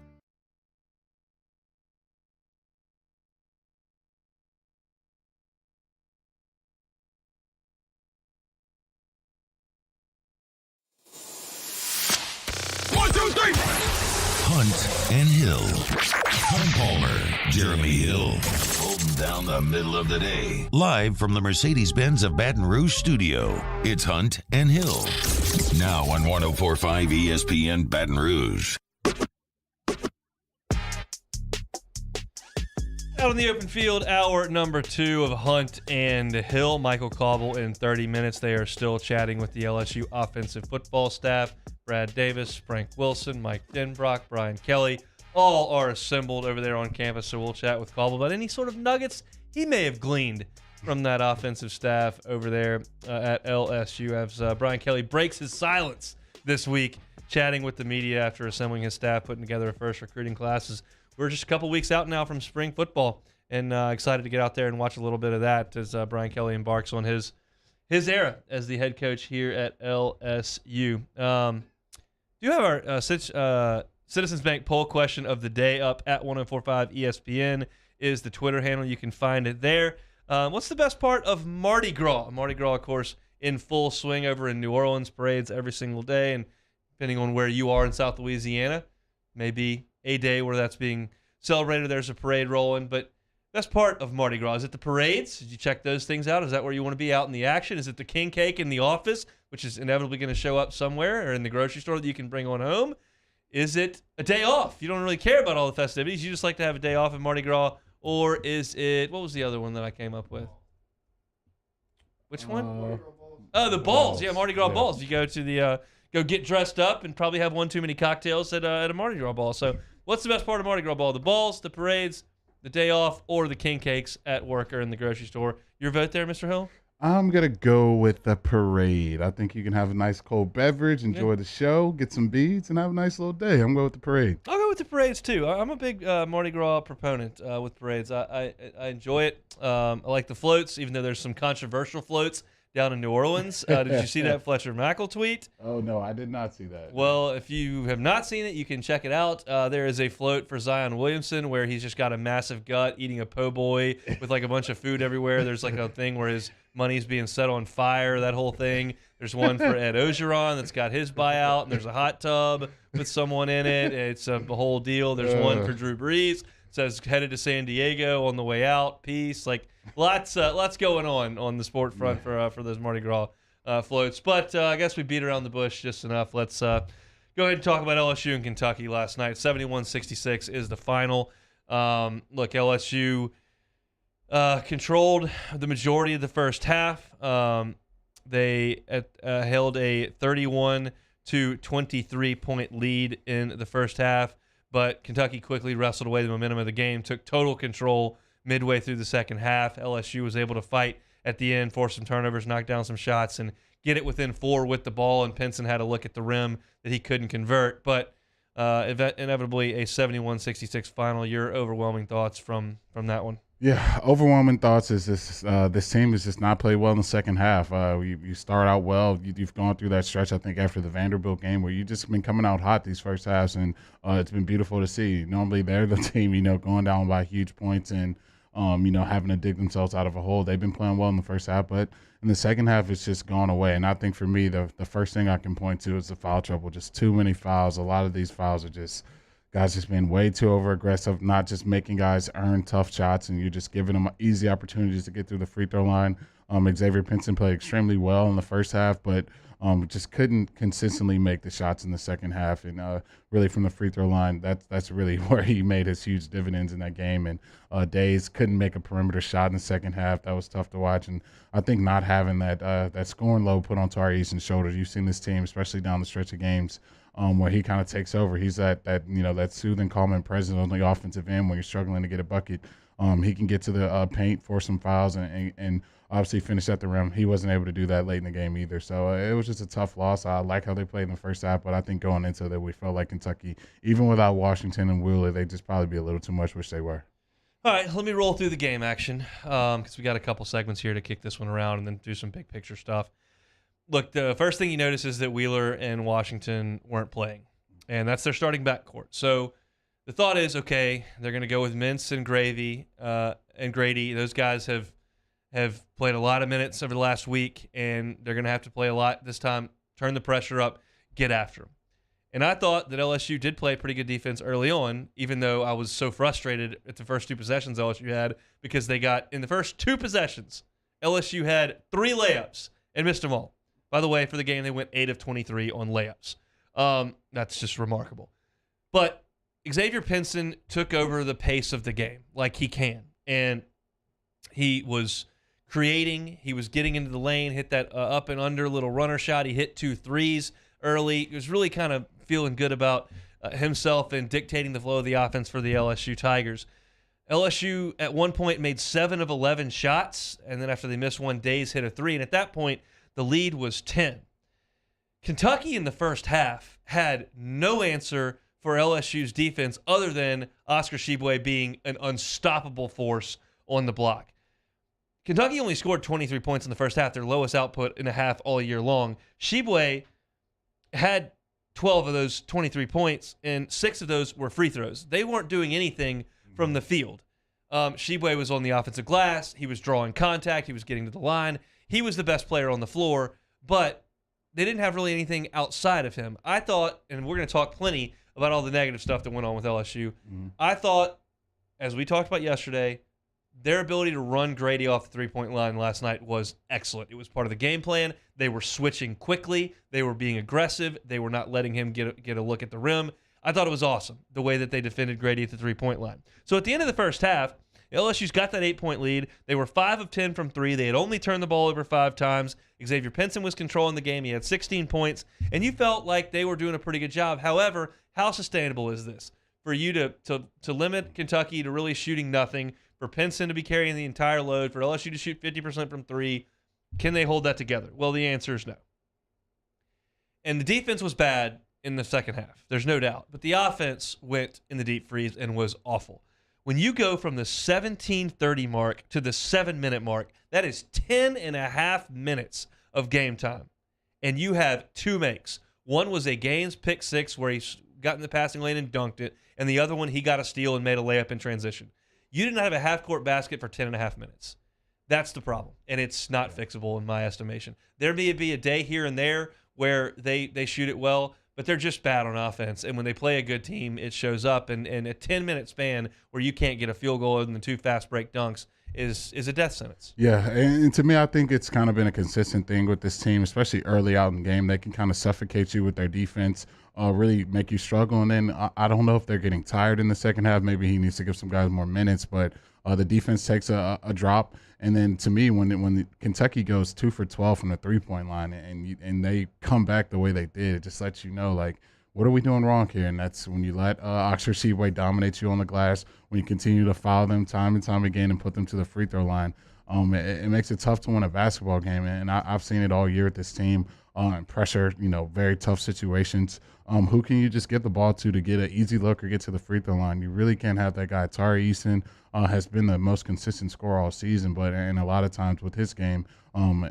Hunt and Hill. Hunt Palmer, Jeremy Hill, holding down the middle of the day. Live from the Mercedes-Benz of Baton Rouge studio, it's Hunt and Hill. Now on 104.5 ESPN Baton Rouge. Out on the open field, hour number 2 of Hunt and Hill. Michael Cobble in 30 minutes. They are still chatting with the LSU offensive football staff. Brad Davis, Frank Wilson, Mike Denbrock, Brian Kelly, all are assembled over there on campus, so we'll chat with Cobble about any sort of nuggets he may have gleaned from that offensive staff over there at LSU, as Brian Kelly breaks his silence this week, chatting with the media after assembling his staff, putting together a first recruiting classes. We're just a couple weeks out now from spring football, and excited to get out there and watch a little bit of that as Brian Kelly embarks on his era as the head coach here at LSU. Do you have our Citizens Bank poll question of the day up at 104.5 ESPN is the Twitter handle. You can find it there. What's the best part of Mardi Gras? Mardi Gras, of course, in full swing over in New Orleans, parades every single day, and depending on where you are in South Louisiana, maybe a day where that's being celebrated, there's a parade rolling. But best part of Mardi Gras, is it the parades? Did you check those things out? Is that where you want to be out in the action? Is it the king cake in the office, which is inevitably going to show up somewhere, or in the grocery store that you can bring on home? Is it a day off? You don't really care about all the festivities. You just like to have a day off in Mardi Gras. Or is it, what was the other one that I came up with? Which one? The balls. Yeah, Mardi Gras balls. You go to the, go get dressed up and probably have one too many cocktails at a Mardi Gras ball. So what's the best part of Mardi Gras ball? The balls, the parades, the day off, or the king cakes at work or in the grocery store? Your vote there, Mr. Hill? I'm going to go with the parade. I think you can have a nice cold beverage, enjoy the show, get some beads, and have a nice little day. I'm going with the parade. I'll go with the parades, too. I'm a big Mardi Gras proponent with parades. I enjoy it. I like the floats, even though there's some controversial floats down in New Orleans. Did you see that Fletcher Mackel tweet? Oh, no, I did not see that. Well, if you have not seen it, you can check it out. There is a float for Zion Williamson where he's just got a massive gut eating a po' boy with like a bunch of food everywhere. There's like a thing where his money's being set on fire, that whole thing. There's one for Ed Ogeron that's got his buyout, and there's a hot tub with someone in it. It's a whole deal. There's one for Drew Brees. It says headed to San Diego on the way out. Peace. Like lots going on the sport front for those Mardi Gras floats. But I guess we beat around the bush just enough. Let's go ahead and talk about LSU and Kentucky last night. 71-66 is the final. Look, LSU controlled the majority of the first half. They held a 31 to 23 point lead in the first half, but Kentucky quickly wrestled away the momentum of the game, took total control midway through the second half. LSU was able to fight at the end, force some turnovers, knock down some shots, and get it within 4 with the ball, and Pinson had a look at the rim that he couldn't convert. But inevitably a 71-66 final. Your overwhelming thoughts from that one? Yeah, overwhelming thoughts is this team has just not played well in the second half. You start out well. You've gone through that stretch, I think, after the Vanderbilt game where you've just been coming out hot these first halves, and it's been beautiful to see. Normally they're the team, going down by huge points and, having to dig themselves out of a hole. They've been playing well in the first half, but in the second half it's just gone away. And I think for me, the first thing I can point to is the foul trouble. Just too many fouls. A lot of these fouls are just – guys just been way too over-aggressive, not just making guys earn tough shots, and you're just giving them easy opportunities to get through the free throw line. Xavier Pinson played extremely well in the first half, but just couldn't consistently make the shots in the second half. And really from the free throw line, that's really where he made his huge dividends in that game. And Days couldn't make a perimeter shot in the second half. That was tough to watch. And I think not having that scoring load put onto our Eason's shoulders, you've seen this team, especially down the stretch of games, where he kind of takes over. He's that soothing, calming presence on the offensive end when you're struggling to get a bucket. He can get to the paint, force some fouls, and obviously finish at the rim. He wasn't able to do that late in the game either. So it was just a tough loss. I like how they played in the first half, but I think going into that, we felt like Kentucky, even without Washington and Wheeler, they just probably be a little too much, which they were. All right, let me roll through the game action because we got a couple segments here to kick this one around and then do some big picture stuff. Look, the first thing you notice is that Wheeler and Washington weren't playing, and that's their starting backcourt. So the thought is, okay, they're going to go with Mintz and Grady. Those guys have played a lot of minutes over the last week, and they're going to have to play a lot this time. Turn the pressure up, get after them. And I thought that LSU did play pretty good defense early on, even though I was so frustrated at the first two possessions LSU had because they got, in the first two possessions, LSU had 3 layups and missed them all. By the way, for the game, they went 8 of 23 on layups. That's just remarkable. But Xavier Pinson took over the pace of the game like he can. And he was creating. He was getting into the lane, hit that up and under little runner shot. He hit 2 threes early. He was really kind of feeling good about himself and dictating the flow of the offense for the LSU Tigers. LSU at one point made 7 of 11 shots, and then after they missed one, Days hit a 3. And at that point, the lead was 10. Kentucky in the first half had no answer for LSU's defense other than Oscar Tshiebwe being an unstoppable force on the block. Kentucky only scored 23 points in the first half, their lowest output in a half all year long. Tshiebwe had 12 of those 23 points, and 6 of those were free throws. They weren't doing anything from the field. Tshiebwe was on the offensive glass. He was drawing contact. He was getting to the line. He was the best player on the floor, but they didn't have really anything outside of him. I thought, and we're going to talk plenty about all the negative stuff that went on with LSU, I thought, as we talked about yesterday, their ability to run Grady off the three-point line last night was excellent. It was part of the game plan. They were switching quickly. They were being aggressive. They were not letting him get a look at the rim. I thought it was awesome, the way that they defended Grady at the three-point line. So at the end of the first half, LSU's got that 8-point lead. They were 5 of 10 from 3. They had only turned the ball over 5 times. Xavier Pinson was controlling the game. He had 16 points, and you felt like they were doing a pretty good job. However, how sustainable is this? For you to limit Kentucky to really shooting nothing, for Pinson to be carrying the entire load, for LSU to shoot 50% from 3, can they hold that together? Well, the answer is no. And the defense was bad in the second half. There's no doubt. But the offense went in the deep freeze and was awful. When you go from the 17:30 mark to the 7-minute mark, that is 10 and a half minutes of game time. And you have 2 makes. One was a Gaines pick 6 where he got in the passing lane and dunked it, and the other one he got a steal and made a layup in transition. You did not have a half-court basket for 10 and a half minutes. That's the problem, and it's not fixable in my estimation. There may be a day here and there where they shoot it well, but they're just bad on offense. And when they play a good team, it shows up. And a 10-minute span where you can't get a field goal other than 2 fast break dunks is a death sentence. Yeah, and to me, I think it's kind of been a consistent thing with this team, especially early out in the game. They can kind of suffocate you with their defense, really make you struggle. And then I don't know if they're getting tired in the second half. Maybe he needs to give some guys more minutes, but the defense takes a drop. And then to me, when Kentucky goes 2 for 12 from the three-point line and they come back the way they did, it just lets you know, like, what are we doing wrong here? And that's when you let Oscar Tshiebwe dominate you on the glass, when you continue to foul them time and time again and put them to the free throw line. It makes it tough to win a basketball game, and I've seen it all year with this team. and pressure, very tough situations. Who can you just get the ball to get an easy look or get to the free throw line? You really can't have that guy. Tari Eason has been the most consistent scorer all season, and a lot of times with his game,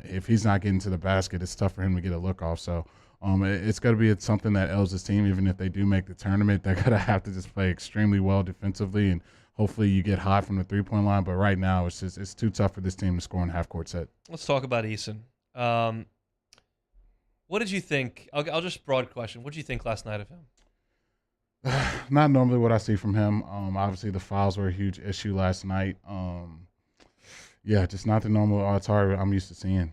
if he's not getting to the basket, it's tough for him to get a look off. So it's going to be something that ails this team. Even if they do make the tournament, they're going to have to just play extremely well defensively, and hopefully you get hot from the three-point line. But right now, it's too tough for this team to score in half-court set. Let's talk about Eason. What did you think? I'll just broad question. What did you think last night of him? Not normally what I see from him. Obviously, the fouls were a huge issue last night. Just not the normal Atari I'm used to seeing.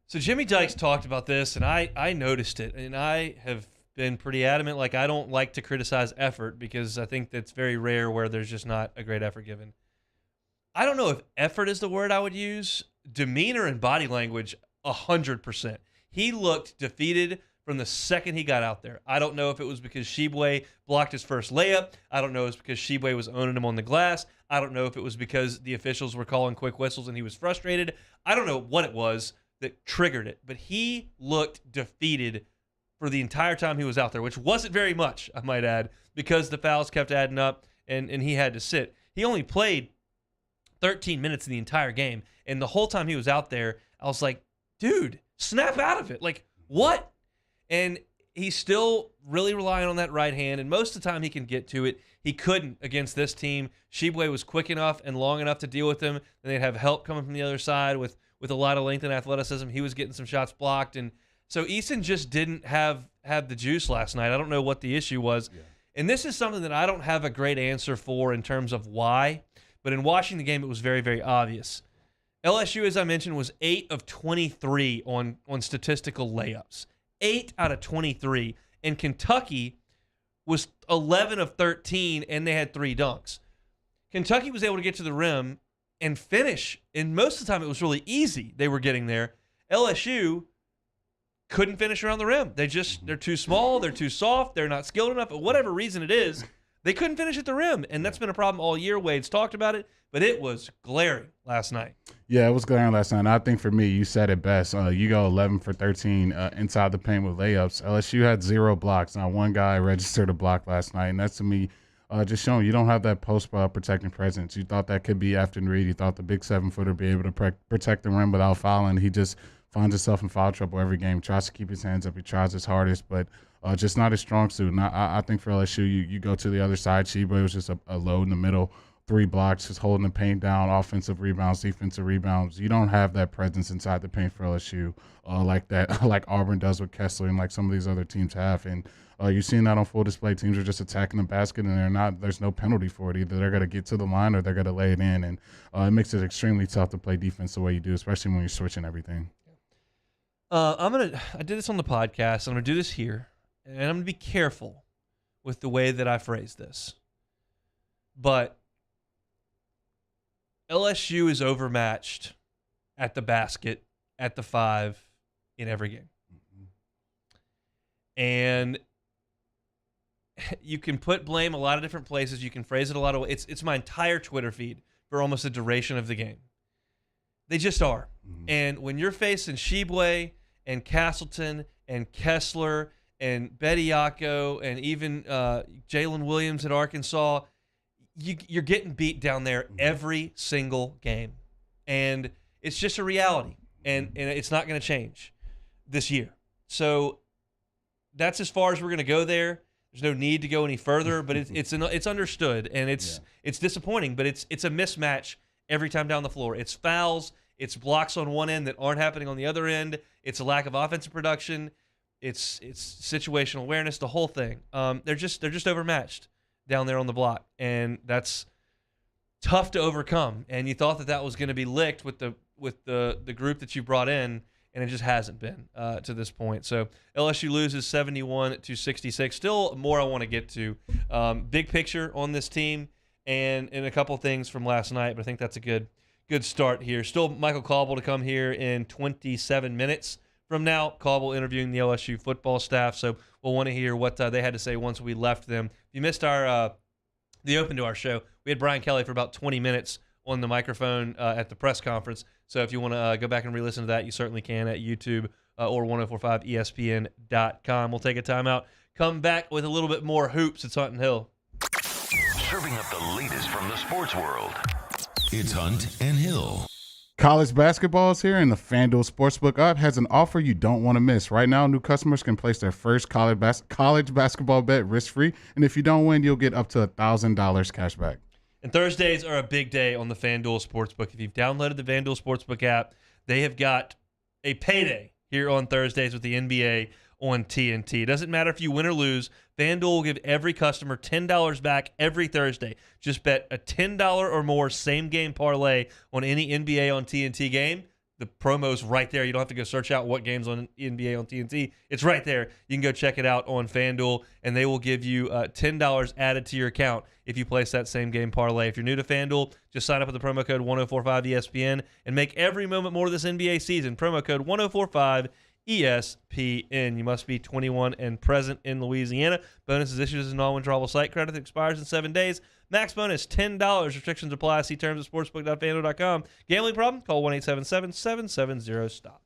So Jimmy Dykes talked about this, and I noticed it, and I have been pretty adamant. Like, I don't like to criticize effort because I think that's very rare where there's just not a great effort given. I don't know if effort is the word I would use. Demeanor and body language, 100%. He looked defeated from the second he got out there. I don't know if it was because Shibwe blocked his first layup. I don't know if it was because Shibwe was owning him on the glass. I don't know if it was because the officials were calling quick whistles and he was frustrated. I don't know what it was that triggered it, but he looked defeated for the entire time he was out there, which wasn't very much, I might add, because the fouls kept adding up and he had to sit. He only played 13 minutes in the entire game, and the whole time he was out there, I was like, dude, snap out of it. Like, what? And he's still really relying on that right hand, and most of the time he can get to it. He couldn't against this team. Shibwe was quick enough and long enough to deal with him, and they'd have help coming from the other side with a lot of length and athleticism. He was getting some shots blocked, and so Eason just didn't have the juice last night. I don't know what the issue was. Yeah. And this is something that I don't have a great answer for in terms of why, but in watching the game, it was very, very obvious. LSU, as I mentioned, was 8 of 23 on statistical layups. 8 out of 23. And Kentucky was 11 of 13, and they had 3 dunks. Kentucky was able to get to the rim and finish, and most of the time it was really easy. They were getting there. LSU couldn't finish around the rim. They're too small, they're too soft, they're not skilled enough. For whatever reason it is, they couldn't finish at the rim, and that's been a problem all year. Wade's talked about it, but it was glaring last night. Yeah, it was glaring last night. I think for me, you said it best. You go 11 for 13 inside the paint with layups. LSU had 0 blocks. Not one guy registered a block last night, and that's to me just showing you don't have that post protecting presence. You thought that could be Afton Reed. You thought the big 7-footer would be able to protect the rim without fouling. He just finds himself in foul trouble every game. Tries to keep his hands up. He tries his hardest, but just not his strong suit. And I think for LSU, you go to the other side. Shibwe was just a load in the middle, 3 blocks, just holding the paint down, offensive rebounds, defensive rebounds. You don't have that presence inside the paint for LSU like that, like Auburn does with Kessler and like some of these other teams have. And you're seeing that on full display. Teams are just attacking the basket, and there's no penalty for it. Either they're going to get to the line or they're going to lay it in. And it makes it extremely tough to play defense the way you do, especially when you're switching everything. I did this on the podcast, and I'm going to do this here. And I'm going to be careful with the way that I phrase this. But LSU is overmatched at the basket, at the 5, in every game. And you can put blame a lot of different places. You can phrase it a lot of ways. It's my entire Twitter feed for almost the duration of the game. They just are. Mm-hmm. And when you're facing Shibwe and Castleton and Kessler and Bediako and even Jalen Williams at Arkansas, you're getting beat down there every single game. And it's just a reality. And it's not going to change this year. So that's as far as we're going to go there. There's no need to go any further, but it's understood, and it's disappointing, but it's a mismatch every time down the floor. It's fouls, it's blocks on one end that aren't happening on the other end. It's a lack of offensive production. It's situational awareness, the whole thing. They're just overmatched down there on the block, and that's tough to overcome. And you thought that was going to be licked with the group that you brought in, and it just hasn't been to this point. So LSU loses 71-66. Still more I want to get to. Big picture on this team and a couple things from last night, but I think that's a good start here. Still Michael Cobble to come here in 27 minutes from now. Cobble interviewing the LSU football staff, so we'll want to hear what they had to say once we left them. If you missed the open to our show, we had Brian Kelly for about 20 minutes on the microphone at the press conference. So if you want to go back and re-listen to that, you certainly can at YouTube or 1045ESPN.com. We'll take a timeout. Come back with a little bit more hoops. It's Hunt and Hill. Serving up the latest from the sports world. It's Hunt and Hill. College basketball is here, and the FanDuel Sportsbook app has an offer you don't want to miss. Right now, new customers can place their first college basketball bet risk-free, and if you don't win, you'll get up to $1,000 cash back. And Thursdays are a big day on the FanDuel Sportsbook. If you've downloaded the FanDuel Sportsbook app, they have got a payday here on Thursdays with the NBA on TNT. It doesn't matter if you win or lose. FanDuel will give every customer $10 back every Thursday. Just bet a $10 or more same-game parlay on any NBA on TNT game. The promo's right there. You don't have to go search out what games on NBA on TNT. It's right there. You can go check it out on FanDuel, and they will give you $10 added to your account if you place that same-game parlay. If you're new to FanDuel, just sign up with the promo code 1045ESPN and make every moment more this NBA season. Promo code 1045 ESPN. You must be 21 and present in Louisiana. Bonus is issued as a non-withdrawable site credit that expires in 7 days. Max bonus $10. Restrictions apply. See terms at sportsbook.fanduel.com. Gambling problem? Call 1-877-770-STOP.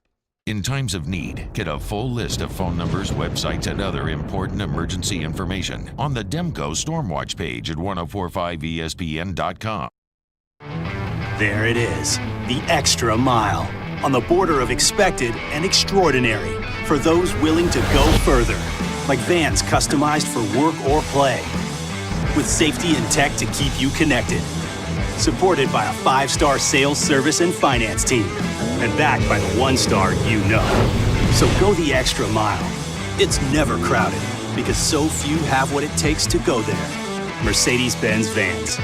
In times of need, get a full list of phone numbers, websites, and other important emergency information on the Demco Stormwatch page at 1045ESPN.com. There it is, the extra mile. On the border of expected and extraordinary for those willing to go further. Like vans customized for work or play. With safety and tech to keep you connected. Supported by a 5-star sales, service, and finance team. And backed by the 1-star you know. So go the extra mile. It's never crowded because so few have what it takes to go there. Mercedes-Benz Vans.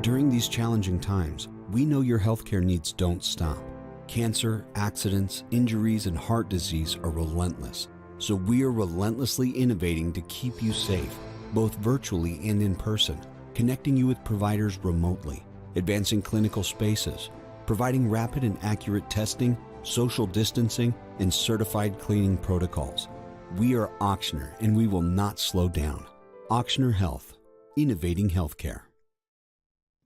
During these challenging times, we know your healthcare needs don't stop. Cancer, accidents, injuries, and heart disease are relentless. So we are relentlessly innovating to keep you safe, both virtually and in person, connecting you with providers remotely, advancing clinical spaces, providing rapid and accurate testing, social distancing, and certified cleaning protocols. We are Auctioner, and we will not slow down. Auctioner Health, innovating healthcare.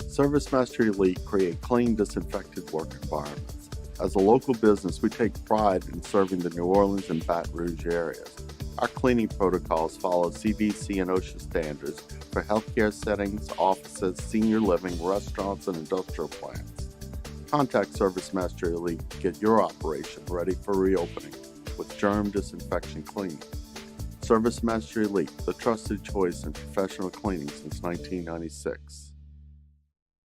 ServiceMaster Elite create clean, disinfected work environments. As a local business, we take pride in serving the New Orleans and Baton Rouge areas. Our cleaning protocols follow CDC and OSHA standards for healthcare settings, offices, senior living, restaurants, and industrial plants. Contact ServiceMaster Elite to get your operation ready for reopening with germ disinfection cleaning. ServiceMaster Elite, the trusted choice in professional cleaning since 1996.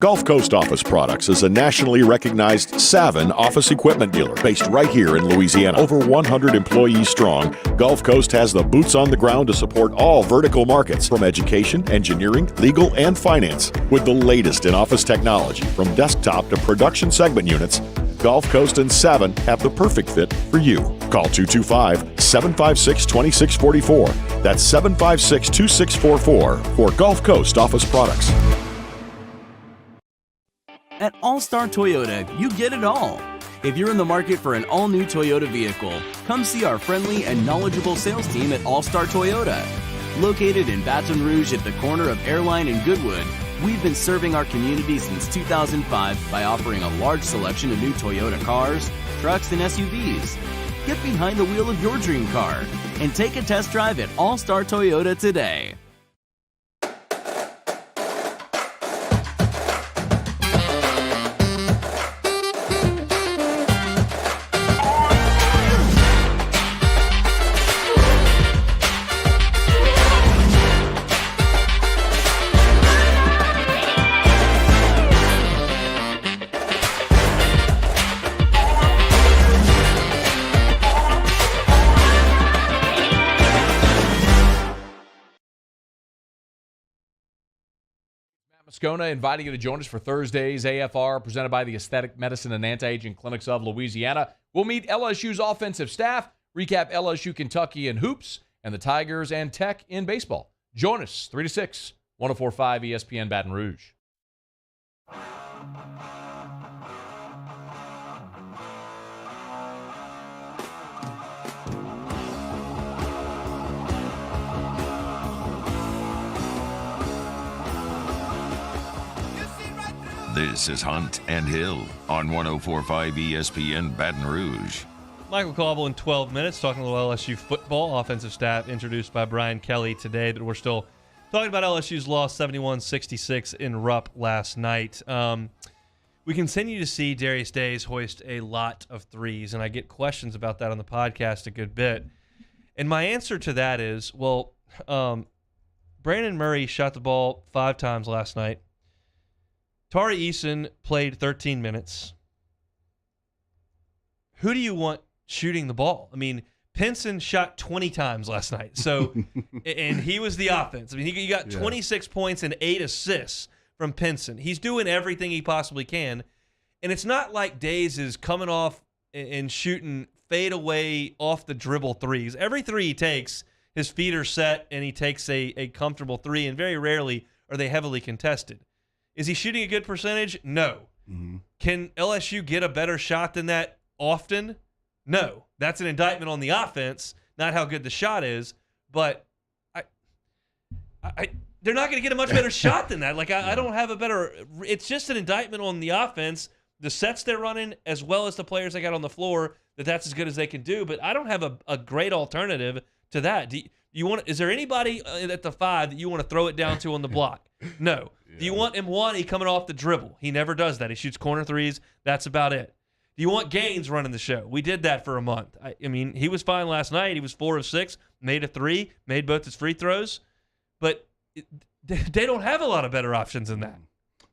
Gulf Coast Office Products is a nationally recognized Savin office equipment dealer based right here in Louisiana. Over 100 employees strong, Gulf Coast has the boots on the ground to support all vertical markets, from education, engineering, legal, and finance. With the latest in office technology, from desktop to production segment units, Gulf Coast and Savin have the perfect fit for you. Call 225-756-2644. That's 756-2644 for Gulf Coast Office Products. At All-Star Toyota, you get it all. If you're in the market for an all-new Toyota vehicle, come see our friendly and knowledgeable sales team at All-Star Toyota. Located in Baton Rouge at the corner of Airline and Goodwood, we've been serving our community since 2005 by offering a large selection of new Toyota cars, trucks, and SUVs. Get behind the wheel of your dream car and take a test drive at All-Star Toyota today. Moscona inviting you to join us for Thursday's AFR presented by the Aesthetic Medicine and Anti-Aging Clinics of Louisiana. We'll meet LSU's offensive staff, recap LSU, Kentucky, and hoops, and the Tigers and Tech in baseball. Join us 3 to 6, 104.5 ESPN Baton Rouge. This is Hunt and Hill on 104.5 ESPN Baton Rouge. Michael Cobble in 12 minutes, talking a little LSU football. Offensive staff introduced by Brian Kelly today, but we're still talking about LSU's loss 71-66 in Rupp last night. We continue to see Darius Days hoist a lot of threes, and I get questions about that on the podcast a good bit. And my answer to that is, well, Brandon Murray shot the ball 5 times last night. Tari Eason played 13 minutes. Who do you want shooting the ball? I mean, Pinson shot 20 times last night. So, and he was the offense. I mean, he got 26 points and 8 assists from Pinson. He's doing everything he possibly can. And it's not like Days is coming off and shooting fade away off the dribble threes. Every three he takes, his feet are set and he takes a comfortable three, and very rarely are they heavily contested. Is he shooting a good percentage? No. Mm-hmm. Can LSU get a better shot than that often? No. That's an indictment on the offense, not how good the shot is. But they're not going to get a much better shot than that. Like, I don't have a better – it's just an indictment on the offense, the sets they're running, as well as the players they got on the floor, that's as good as they can do. But I don't have a great alternative to that. Is there anybody at the 5 that you want to throw it down to on the block? No. Do you want Mwani coming off the dribble? He never does that. He shoots corner threes. That's about it. Do you want Gaines running the show? We did that for a month. I mean, he was fine last night. He was 4 of 6, made a 3, made both his free throws. But they don't have a lot of better options than that.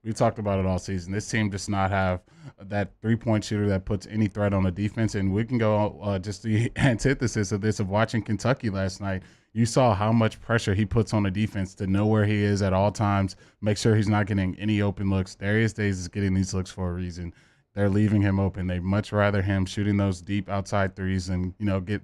We talked about it all season. This team does not have that three-point shooter that puts any threat on the defense. And we can go just the antithesis of this, of watching Kentucky last night. You saw how much pressure he puts on the defense to know where he is at all times, make sure he's not getting any open looks. Darius Days is getting these looks for a reason. They're leaving him open. They'd much rather him shooting those deep outside threes and,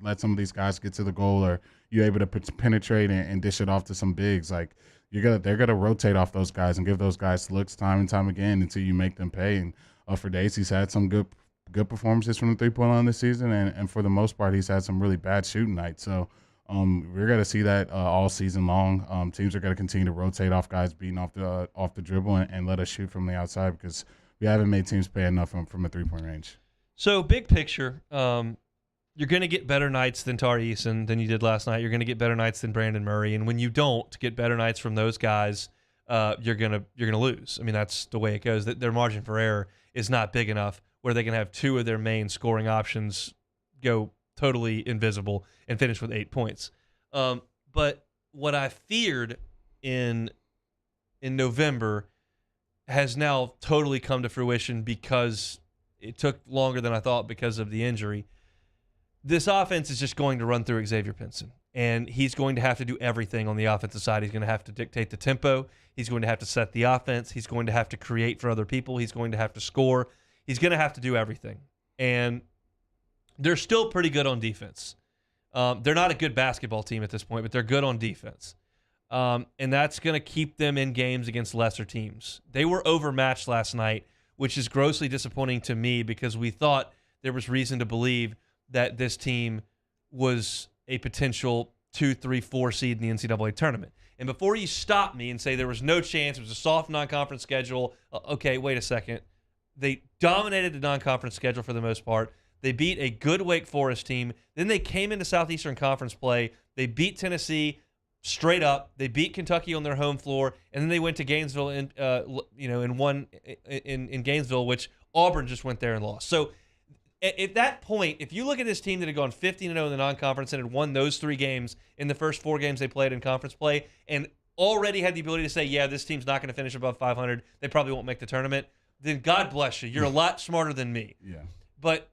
let some of these guys get to the goal, or you're able to penetrate and dish it off to some bigs. Like, they're gonna rotate off those guys and give those guys looks time and time again until you make them pay. And for Days, he's had some good performances from the three-point line this season, and for the most part, he's had some really bad shooting nights. So we're gonna see that all season long. Teams are gonna continue to rotate off guys beating off the dribble and let us shoot from the outside, because we haven't made teams pay enough from a three-point range. So big picture, you're going to get better nights than Tari Eason than you did last night. You're going to get better nights than Brandon Murray, and when you don't get better nights from those guys, you're gonna lose. I mean, that's the way it goes. Their margin for error is not big enough where they can have 2 of their main scoring options go totally invisible and finish with 8 points. But what I feared in November has now totally come to fruition, because it took longer than I thought because of the injury. This offense is just going to run through Xavier Pinson, and he's going to have to do everything on the offensive side. He's going to have to dictate the tempo. He's going to have to set the offense. He's going to have to create for other people. He's going to have to score. He's going to have to do everything. And they're still pretty good on defense. They're not a good basketball team at this point, but they're good on defense. And that's going to keep them in games against lesser teams. They were overmatched last night, which is grossly disappointing to me, because we thought there was reason to believe that this team was a potential 2, 3, 4 seed in the NCAA tournament. And before you stop me and say there was no chance, it was a soft non-conference schedule, okay, wait a second. They dominated the non-conference schedule for the most part. They beat a good Wake Forest team. Then they came into Southeastern Conference play. They beat Tennessee straight up. They beat Kentucky on their home floor, and then they went to Gainesville and won in Gainesville, which Auburn just went there and lost. So at that point, if you look at this team that had gone 15-0 in the non-conference and had won those 3 games in the first 4 games they played in conference play, and already had the ability to say, yeah, this team's not going to finish above 500, they probably won't make the tournament, then God bless you. You're a lot smarter than me. Yeah. But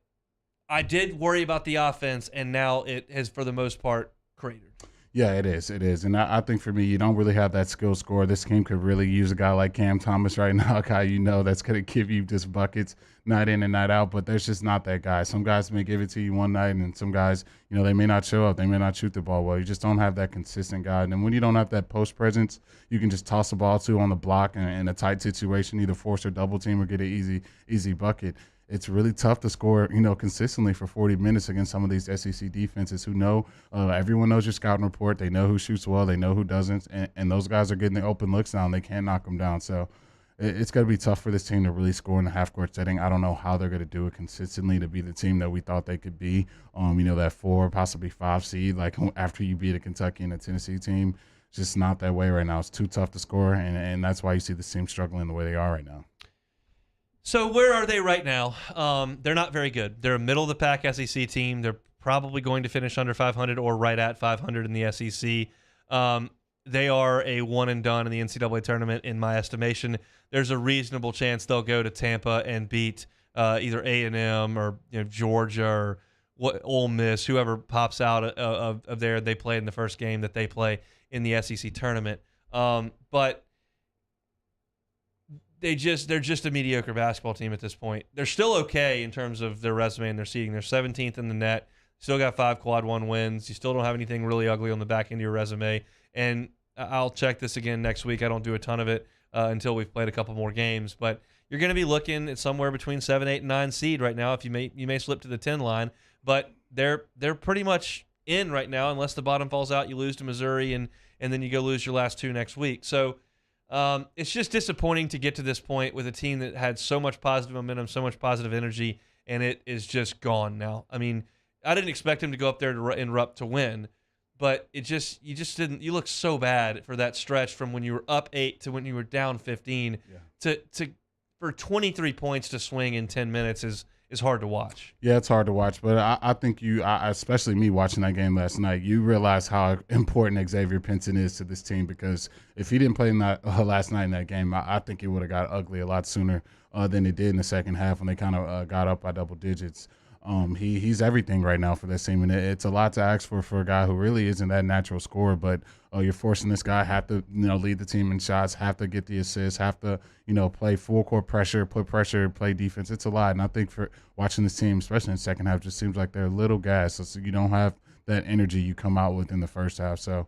I did worry about the offense, and now it has, for the most part, cratered. Yeah, it is. It is. And I think for me, you don't really have that skill scorer. This team could really use a guy like Cam Thomas right now, a guy that's going to give you just buckets night in and night out, but there's just not that guy. Some guys may give it to you one night, and some guys, they may not show up. They may not shoot the ball well. You just don't have that consistent guy. And then when you don't have that post presence, you can just toss the ball to on the block and in a tight situation, either force or double team or get an easy bucket. It's really tough to score, consistently for 40 minutes against some of these SEC defenses who know everyone knows your scouting report. They know who shoots well. They know who doesn't. And those guys are getting the open looks down. They can't knock them down. So it's going to be tough for this team to really score in the half-court setting. I don't know how they're going to do it consistently to be the team that we thought they could be. That 4, possibly 5 seed, like after you beat a Kentucky and a Tennessee team. It's just not that way right now. It's too tough to score, and that's why you see this team struggling the way they are right now. So where are they right now? They're not very good. They're a middle-of-the-pack SEC team. They're probably going to finish under 500 or right at 500 in the SEC. They are a one-and-done in the NCAA tournament, in my estimation. There's a reasonable chance they'll go to Tampa and beat either A&M or Georgia or Ole Miss, whoever pops out of there. They play in the first game that they play in the SEC tournament. But they're just a mediocre basketball team at this point. They're still okay in terms of their resume and their seeding. They're 17th in the net. Still got 5 quad 1 wins. You still don't have anything really ugly on the back end of your resume. And I'll check this again next week. I don't do a ton of it until we've played a couple more games. But you're going to be looking at somewhere between 7, 8, and 9 seed right now. If you may slip to the 10 line, but they're pretty much in right now unless the bottom falls out. You lose to Missouri and then you go lose your last 2 next week. So it's just disappointing to get to this point with a team that had so much positive momentum, so much positive energy, and it is just gone now. I mean, I didn't expect him to go up there in Rupp to win, but you just didn't. You looked so bad for that stretch from when you were up 8 to when you were down 15. Yeah. For 23 points to swing in 10 minutes is hard to watch. Yeah, it's hard to watch, but I think especially me watching that game last night, you realize how important Xavier Pinson is to this team, because if he didn't play last night in that game, I think it would have got ugly a lot sooner than it did in the second half when they kind of got up by double digits. He's everything right now for this team, and it's a lot to ask for a guy who really isn't that natural scorer. But you're forcing this guy have to lead the team in shots, have to get the assists, have to play full court pressure, put pressure, play defense. It's a lot, and I think for watching this team, especially in the second half, just seems like they're a little gassed. So you don't have that energy you come out with in the first half. So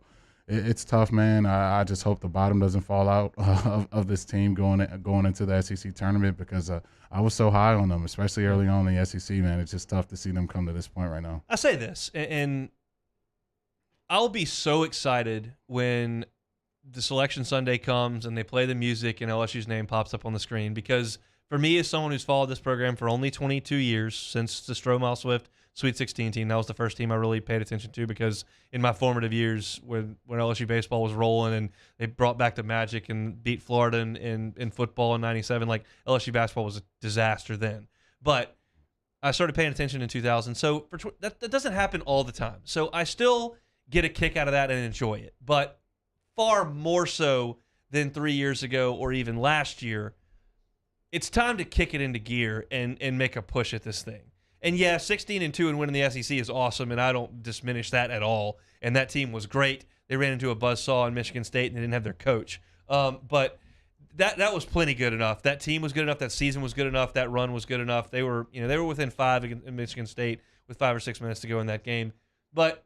it's tough, man. I just hope the bottom doesn't fall out of this team going into the SEC tournament, because I was so high on them, especially early on in the SEC, man. It's just tough to see them come to this point right now. I say this, and I'll be so excited when the Selection Sunday comes and they play the music and LSU's name pops up on the screen, because for me, as someone who's followed this program for only 22 years, since the Stroh Swift Sweet 16 team, that was the first team I really paid attention to, because in my formative years when LSU baseball was rolling and they brought back the magic and beat Florida in football in 97, like LSU basketball was a disaster then. But I started paying attention in 2000. So that doesn't happen all the time. So I still get a kick out of that and enjoy it. But far more so than 3 years ago or even last year, it's time to kick it into gear and make a push at this thing. And yeah, 16-2 and winning the SEC is awesome, and I don't diminish that at all. And that team was great. They ran into a buzzsaw in Michigan State, and they didn't have their coach. But that was plenty good enough. That team was good enough. That season was good enough. That run was good enough. They were within 5 in Michigan State with 5 or 6 minutes to go in that game. But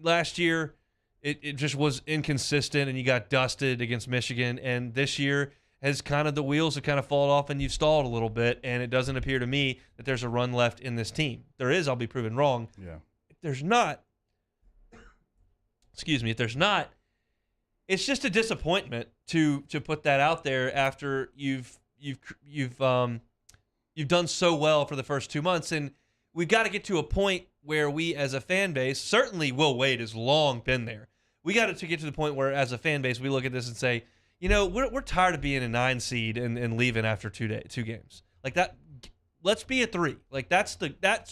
last year it just was inconsistent, and you got dusted against Michigan. And this year, the wheels have kind of fallen off and you've stalled a little bit, and it doesn't appear to me that there's a run left in this team. There is, I'll be proven wrong. Yeah. If there's not, it's just a disappointment to put that out there after you've done so well for the first 2 months. And we've got to get to a point where we as a fan base, certainly Will Wade has long been there. We got to get to the point where as a fan base, we look at this and say, we're tired of being a 9 seed and leaving after 2 games. Like that, let's be a 3. Like that's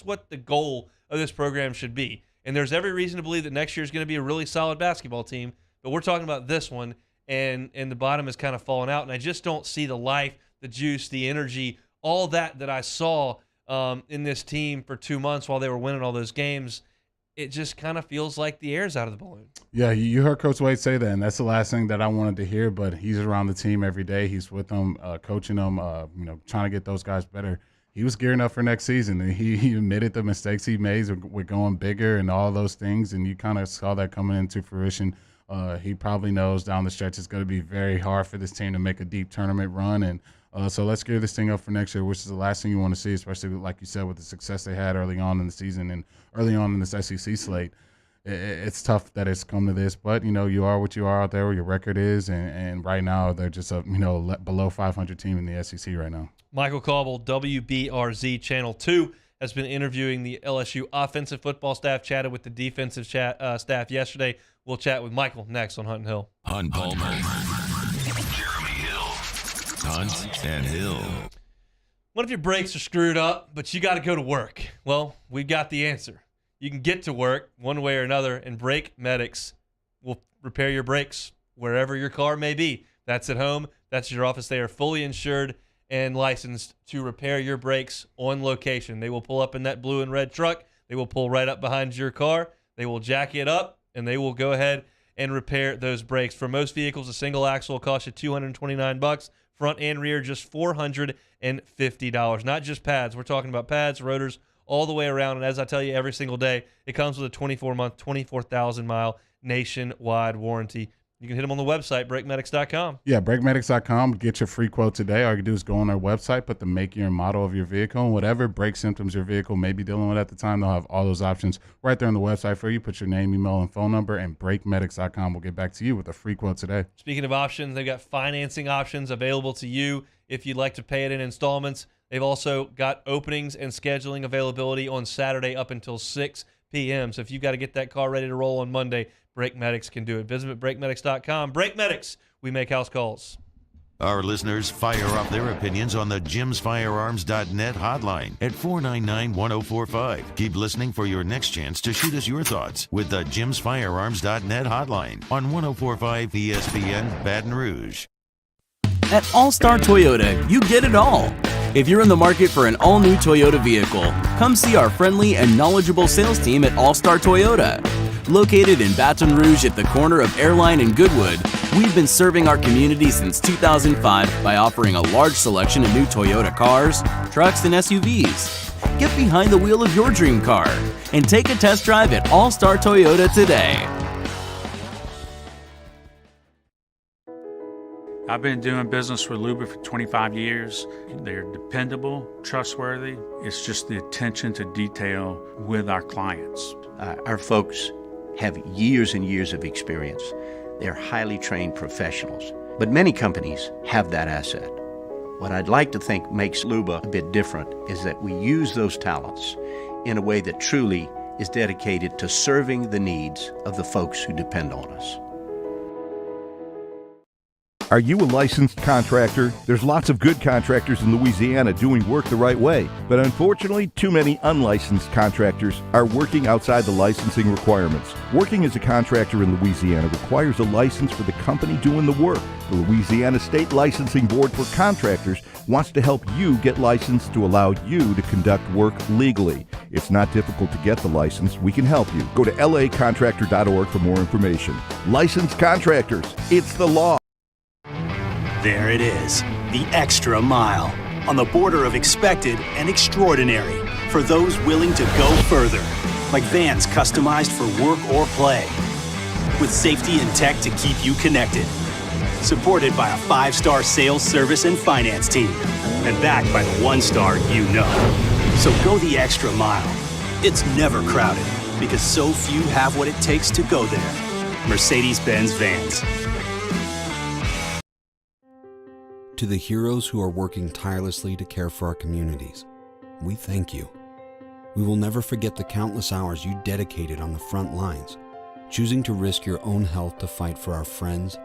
what the goal of this program should be. And there's every reason to believe that next year is going to be a really solid basketball team. But we're talking about this one, and the bottom has kind of fallen out. And I just don't see the life, the juice, the energy, all that I saw in this team for 2 months while they were winning all those games. It just kind of feels like the air's out of the balloon. Yeah, you heard Coach Wade say that, and that's the last thing that I wanted to hear. But he's around the team every day. He's with them, coaching them, trying to get those guys better. He was gearing up for next season, and he admitted the mistakes he made with going bigger and all those things, and you kind of saw that coming into fruition. He probably knows down the stretch it's going to be very hard for this team to make a deep tournament run, and so let's gear this thing up for next year, which is the last thing you want to see, especially like you said with the success they had early on in the season and early on in this SEC slate. it's tough that it's come to this, but you are what you are out there, where your record is, and right now they're just a below 500 team in the SEC right now. Michael Cobble, WBRZ Channel 2, has been interviewing the LSU offensive football staff, chatted with the defensive staff yesterday. We'll chat with Michael next on Hunt and Hill. Hunt Palmer, Jeremy Hill, Hunt and Hill. What if your brakes are screwed up, but you got to go to work? Well, we've got the answer. You can get to work one way or another, and Brake Medics will repair your brakes wherever your car may be. That's at home. That's your office. They are fully insured and licensed to repair your brakes on location. They will pull up in that blue and red truck. They will pull right up behind your car. They will jack it up, and they will go ahead and repair those brakes. For most vehicles, a single axle will cost you $229. Front and rear, just $450. Not just pads. We're talking about pads, rotors, all the way around. And as I tell you every single day, it comes with a 24-month, 24,000-mile nationwide warranty. You can hit them on the website, brakemedics.com. Yeah, brakemedics.com. Get your free quote today. All you do is go on their website, put the make, year, and model of your vehicle, and whatever brake symptoms your vehicle may be dealing with at the time, they'll have all those options right there on the website for you. Put your name, email, and phone number, and brakemedics.com will get back to you with a free quote today. Speaking of options, they've got financing options available to you if you'd like to pay it in installments. They've also got openings and scheduling availability on Saturday up until 6 p.m. So if you've got to get that car ready to roll on Monday, Brake Medics can do it. Visit brakemedics.com. Brake Medics, we make house calls. Our listeners fire off their opinions on the jimsfirearms.net hotline at 499-1045. Keep listening for your next chance to shoot us your thoughts with the jimsfirearms.net hotline on 1045 ESPN Baton Rouge. At All-Star Toyota, you get it all. If you're in the market for an all-new Toyota vehicle, come see our friendly and knowledgeable sales team at All-Star Toyota. Located in Baton Rouge at the corner of Airline and Goodwood, we've been serving our community since 2005 by offering a large selection of new Toyota cars, trucks, and SUVs. Get behind the wheel of your dream car and take a test drive at All-Star Toyota today. I've been doing business with Luba for 25 years. They're dependable, trustworthy. It's just the attention to detail with our clients. Our folks have years and years of experience. They're highly trained professionals. But many companies have that asset. What I'd like to think makes Luba a bit different is that we use those talents in a way that truly is dedicated to serving the needs of the folks who depend on us. Are you a licensed contractor? There's lots of good contractors in Louisiana doing work the right way, but unfortunately, too many unlicensed contractors are working outside the licensing requirements. Working as a contractor in Louisiana requires a license for the company doing the work. The Louisiana State Licensing Board for Contractors wants to help you get licensed to allow you to conduct work legally. It's not difficult to get the license. We can help you. Go to lacontractor.org for more information. Licensed contractors, it's the law. There it is, the extra mile, on the border of expected and extraordinary, for those willing to go further, like vans customized for work or play, with safety and tech to keep you connected, supported by a 5-star sales, service, and finance team, and backed by the 1-star you know. So go the extra mile. It's never crowded, because so few have what it takes to go there. Mercedes-Benz Vans. To the heroes who are working tirelessly to care for our communities, we thank you. We will never forget the countless hours you dedicated on the front lines, choosing to risk your own health to fight for our friends,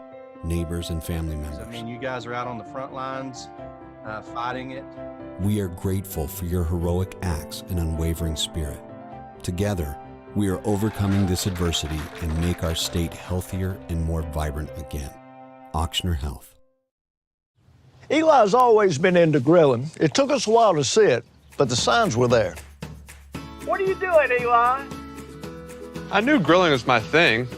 neighbors, and family members. I mean, you guys are out on the front lines fighting it. We are grateful for your heroic acts and unwavering spirit. Together, we are overcoming this adversity and make our state healthier and more vibrant again. Ochsner Health. Eli's always been into grilling. It took us a while to see it, but the signs were there. What are you doing, Eli? I knew grilling was my thing.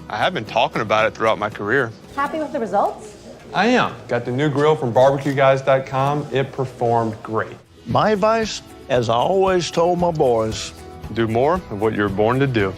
I have been talking about it throughout my career. Happy with the results? I am. Got the new grill from barbecueguys.com. It performed great. My advice, as I always told my boys, do more of what you're born to do.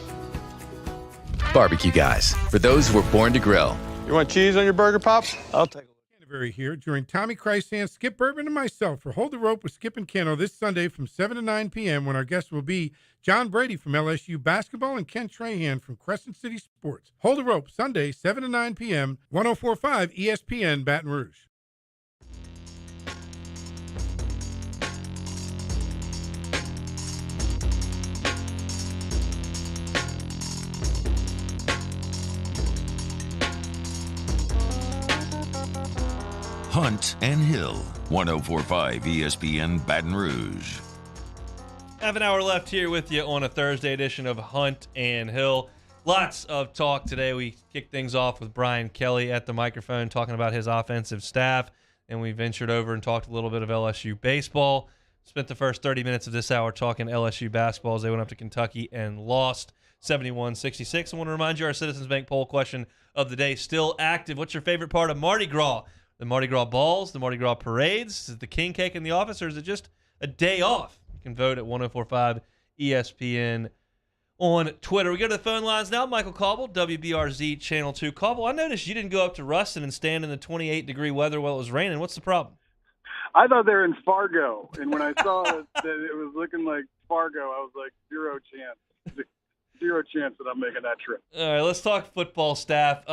Barbecue Guys, for those who were born to grill. You want cheese on your burger, Pops? I'll take it. Very here. Join Tommy Chrysan, Skip Bourbon, and myself for Hold the Rope with Skip and Keno this Sunday from 7 to 9 p.m. when our guests will be John Brady from LSU Basketball and Ken Trahan from Crescent City Sports. Hold the Rope, Sunday, 7 to 9 p.m., 104.5 ESPN Baton Rouge. Hunt and Hill, 104.5 ESPN Baton Rouge. Have an hour left here with you on a Thursday edition of Hunt and Hill. Lots of talk today. We kicked things off with Brian Kelly at the microphone talking about his offensive staff, and we ventured over and talked a little bit of LSU baseball. Spent the first 30 minutes of this hour talking LSU basketball as they went up to Kentucky and lost 71-66. I want to remind you our Citizens Bank poll question of the day still active. What's your favorite part of Mardi Gras? The Mardi Gras balls, the Mardi Gras parades, is it the king cake in the office, or is it just a day off? You can vote at 104.5 ESPN on Twitter. We go to the phone lines now. Michael Cobble, WBRZ Channel 2. Cobble, I noticed you didn't go up to Ruston and stand in the 28-degree weather while it was raining. What's the problem? I thought they were in Fargo, and when I saw that it was looking like Fargo, I was like, zero chance that I'm making that trip. All right, let's talk football staff.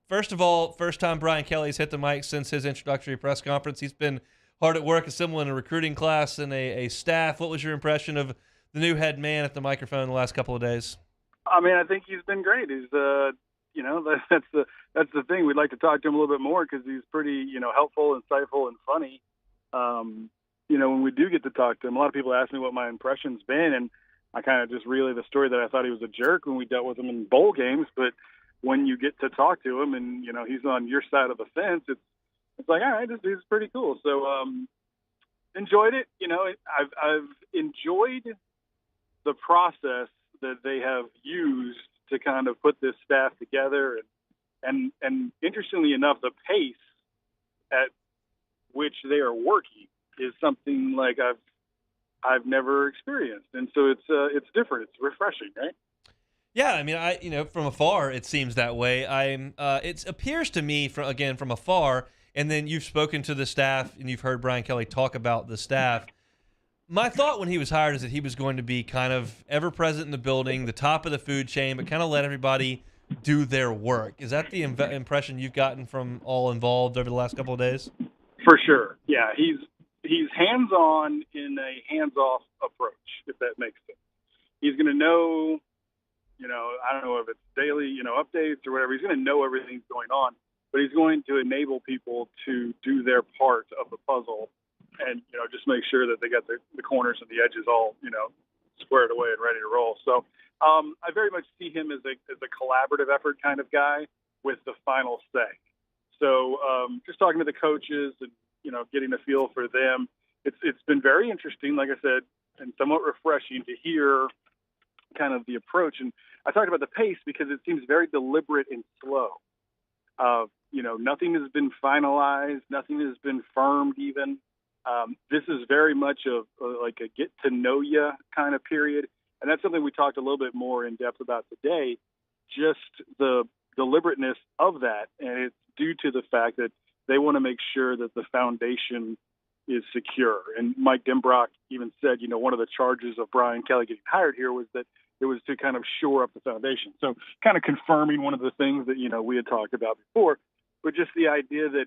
First of all, first time Brian Kelly's hit the mic since his introductory press conference. He's been hard at work assembling a recruiting class and a staff. What was your impression of the new head man at the microphone the last couple of days? I mean, I think he's been great. He's, that's the thing. We'd like to talk to him a little bit more because he's pretty, helpful, insightful, and funny. When we do get to talk to him, a lot of people ask me what my impression's been, and I kind of just relay the story that I thought he was a jerk when we dealt with him in bowl games, but when you get to talk to him and, he's on your side of the fence, it's like, all right, this dude's pretty cool. So, enjoyed it. I've enjoyed the process that they have used to kind of put this staff together. And interestingly enough, the pace at which they are working is something like I've never experienced. And so it's different. It's refreshing, right? Yeah, I mean, from afar, it seems that way. It appears to me, from afar, and then you've spoken to the staff and you've heard Brian Kelly talk about the staff. My thought when he was hired is that he was going to be kind of ever present in the building, the top of the food chain, but kind of let everybody do their work. Is that the impression you've gotten from all involved over the last couple of days? For sure. Yeah, he's hands-on in a hands-off approach, if that makes sense. He's going to know, I don't know if it's daily, updates or whatever. He's going to know everything's going on, but he's going to enable people to do their part of the puzzle and, just make sure that they got the corners and the edges all, squared away and ready to roll. So I very much see him as a collaborative effort kind of guy with the final say. So just talking to the coaches and, getting a feel for them, it's been very interesting, like I said, and somewhat refreshing to hear kind of the approach. And I talked about the pace because it seems very deliberate and slow. Nothing has been finalized. Nothing has been firmed even. This is very much like a get to know you kind of period. And that's something we talked a little bit more in depth about today, just the deliberateness of that. And it's due to the fact that they want to make sure that the foundation is secure. And Mike Denbrock even said, one of the charges of Brian Kelly getting hired here was that it was to kind of shore up the foundation. So kind of confirming one of the things that, we had talked about before, but just the idea that,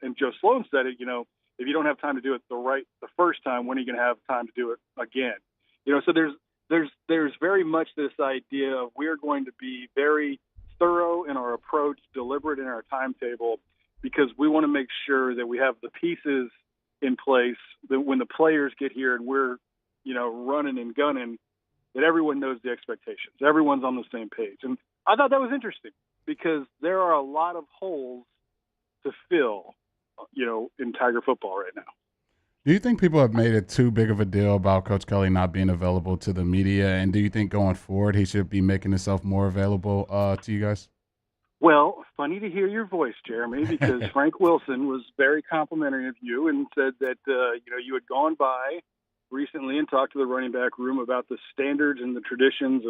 and Joe Sloan said it, if you don't have time to do it the first time, when are you going to have time to do it again? So there's very much this idea of we're going to be very thorough in our approach, deliberate in our timetable, because we want to make sure that we have the pieces in place that when the players get here and we're, running and gunning, that everyone knows the expectations. Everyone's on the same page. And I thought that was interesting because there are a lot of holes to fill, in Tiger football right now. Do you think people have made it too big of a deal about Coach Kelly not being available to the media? And do you think going forward he should be making himself more available to you guys? Well, funny to hear your voice, Jeremy, because Frank Wilson was very complimentary of you and said that, you had gone by recently and talked to the running back room about the standards and the traditions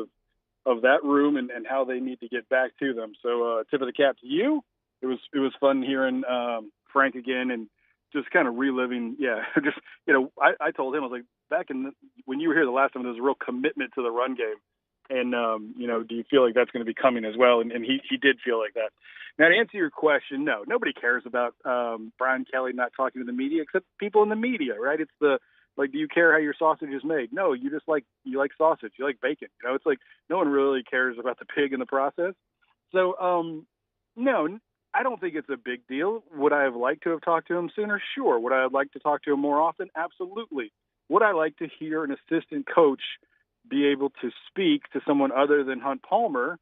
of that room and how they need to get back to them. So tip of the cap to you. it was fun hearing Frank again and just kind of reliving. Yeah, just I told him, I was like, back when you were here the last time, there was a real commitment to the run game, and do you feel like that's going to be coming as well? And he did feel like that. Now, to answer your question, no, nobody cares about Brian Kelly not talking to the media except people in the media, right? It's do you care how your sausage is made? No, you like sausage, you like bacon. It's like no one really cares about the pig in the process. So, no, I don't think it's a big deal. Would I have liked to have talked to him sooner? Sure. Would I have liked to talk to him more often? Absolutely. Would I like to hear an assistant coach be able to speak to someone other than Hunt Palmer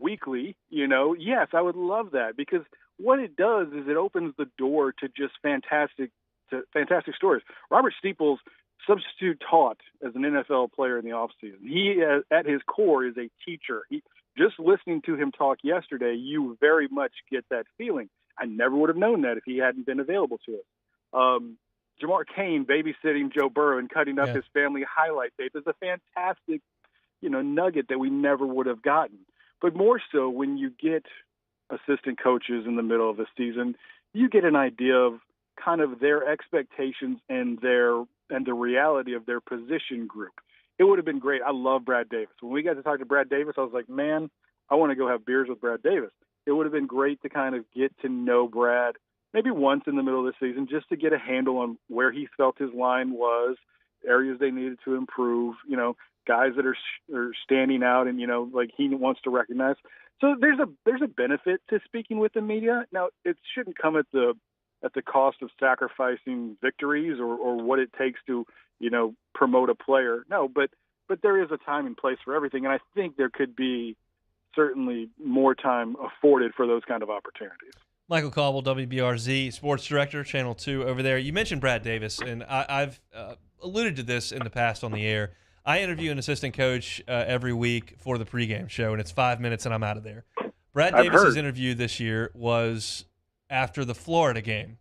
weekly? Yes, I would love that, because what it does is it opens the door to just fantastic stories. Robert Steeples substitute taught as an NFL player in the offseason. He, at his core, is a teacher. Just listening to him talk yesterday, you very much get that feeling. I never would have known that if he hadn't been available to us. Jamar Cain babysitting Joe Burrow and cutting up his family highlight tape is a fantastic, nugget that we never would have gotten. But more so, when you get assistant coaches in the middle of a season, you get an idea of kind of their expectations and the reality of their position group. It would have been great. I love Brad Davis. When we got to talk to Brad Davis, I was like, man, I want to go have beers with Brad Davis. It would have been great to kind of get to know Brad maybe once in the middle of the season, just to get a handle on where he felt his line was, areas they needed to improve, guys that are standing out and, like he wants to recognize. So there's a benefit to speaking with the media. Now, it shouldn't come at the cost of sacrificing victories or what it takes to, promote a player. No, but there is a time and place for everything. And I think there could be certainly more time afforded for those kind of opportunities. Michael Cobble, WBRZ Sports Director, Channel 2 over there. You mentioned Brad Davis, and I've alluded to this in the past on the air. I interview an assistant coach every week for the pregame show, and it's 5 minutes and I'm out of there. Brad Davis's interview this year was after the Florida game,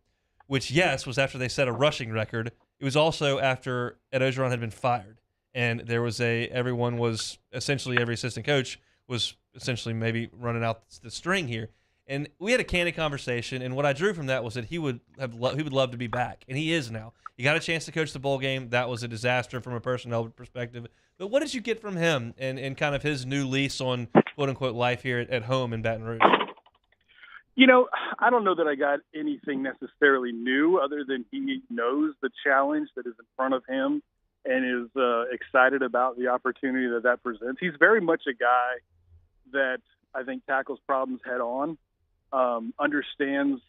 which, yes, was after they set a rushing record. It was also after Ed Ogeron had been fired, and there was every assistant coach was essentially maybe running out the string here. And we had a candid conversation, and what I drew from that was that he would love to be back, and he is now. He got a chance to coach the bowl game. That was a disaster from a personnel perspective. But what did you get from him and kind of his new lease on quote-unquote life here at home in Baton Rouge? I don't know that I got anything necessarily new other than he knows the challenge that is in front of him and is excited about the opportunity that presents. He's very much a guy that I think tackles problems head on, understands,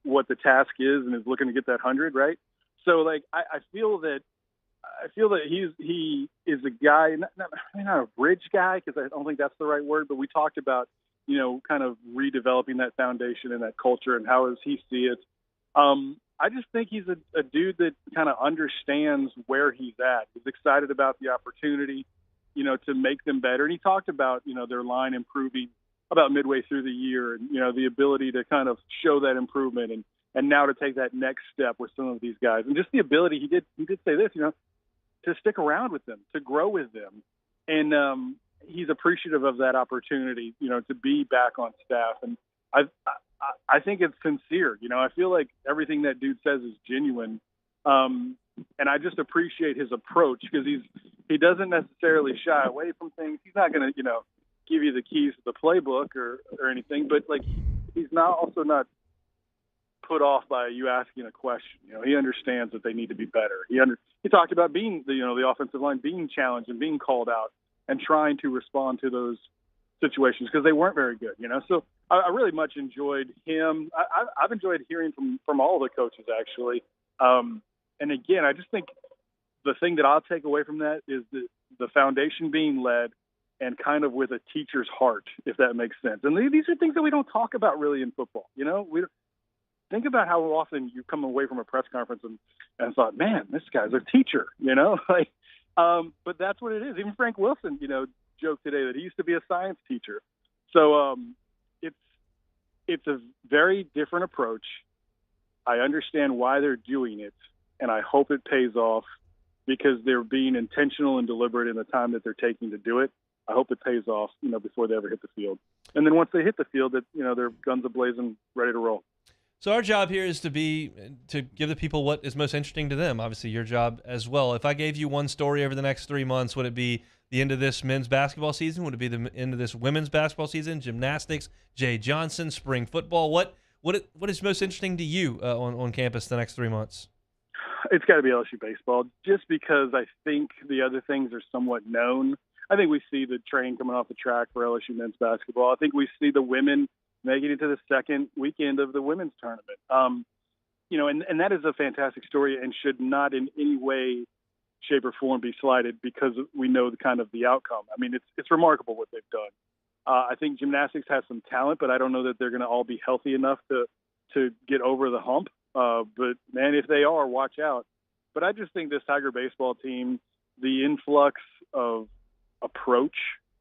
what the task is and is looking to get that 100, right? So, I feel that he is a guy, not a bridge guy, because I don't think that's the right word, but we talked about, kind of redeveloping that foundation and that culture and how does he see it. I just think he's a dude that kind of understands where he's at. He's excited about the opportunity, to make them better. And he talked about, their line improving about midway through the year and, the ability to kind of show that improvement and now to take that next step with some of these guys. And just the ability, he did say this, to stick around with them, to grow with them. And he's appreciative of that opportunity, to be back on staff. And I think it's sincere. I feel like everything that dude says is genuine. And I just appreciate his approach because he doesn't necessarily shy away from things. He's not going to, give you the keys to the playbook or anything, but he's also not put off by you asking a question. He understands that they need to be better. He talked about being the offensive line being challenged and being called out and trying to respond to those situations because they weren't very good. So I really much enjoyed him. I've enjoyed hearing from all the coaches actually. And again, I just think the thing that I'll take away from that is the foundation being led and kind of with a teacher's heart, if that makes sense. And these are things that we don't talk about really in football. We think about how often you come away from a press conference and thought, man, this guy's a teacher, but that's what it is. Even Frank Wilson, joked today that he used to be a science teacher. So it's a very different approach. I understand why they're doing it, and I hope it pays off, because they're being intentional and deliberate in the time that they're taking to do it. I hope it pays off, before they ever hit the field. And then once they hit the field, that they're guns a-blazing, ready to roll. So our job here is to give the people what is most interesting to them. Obviously, your job as well. If I gave you one story over the next 3 months, would it be the end of this men's basketball season? Would it be the end of this women's basketball season? Gymnastics, Jay Johnson, spring football. What is most interesting to you on campus the next 3 months? It's got to be LSU baseball, just because I think the other things are somewhat known. I think we see the train coming off the track for LSU men's basketball. I think we see the women making it to the second weekend of the women's tournament. And that is a fantastic story and should not in any way, shape, or form be slighted because we know the outcome. I mean, it's remarkable what they've done. I think gymnastics has some talent, but I don't know that they're going to all be healthy enough to get over the hump. But man, if they are, watch out. But I just think this Tiger baseball team, the influx of approach,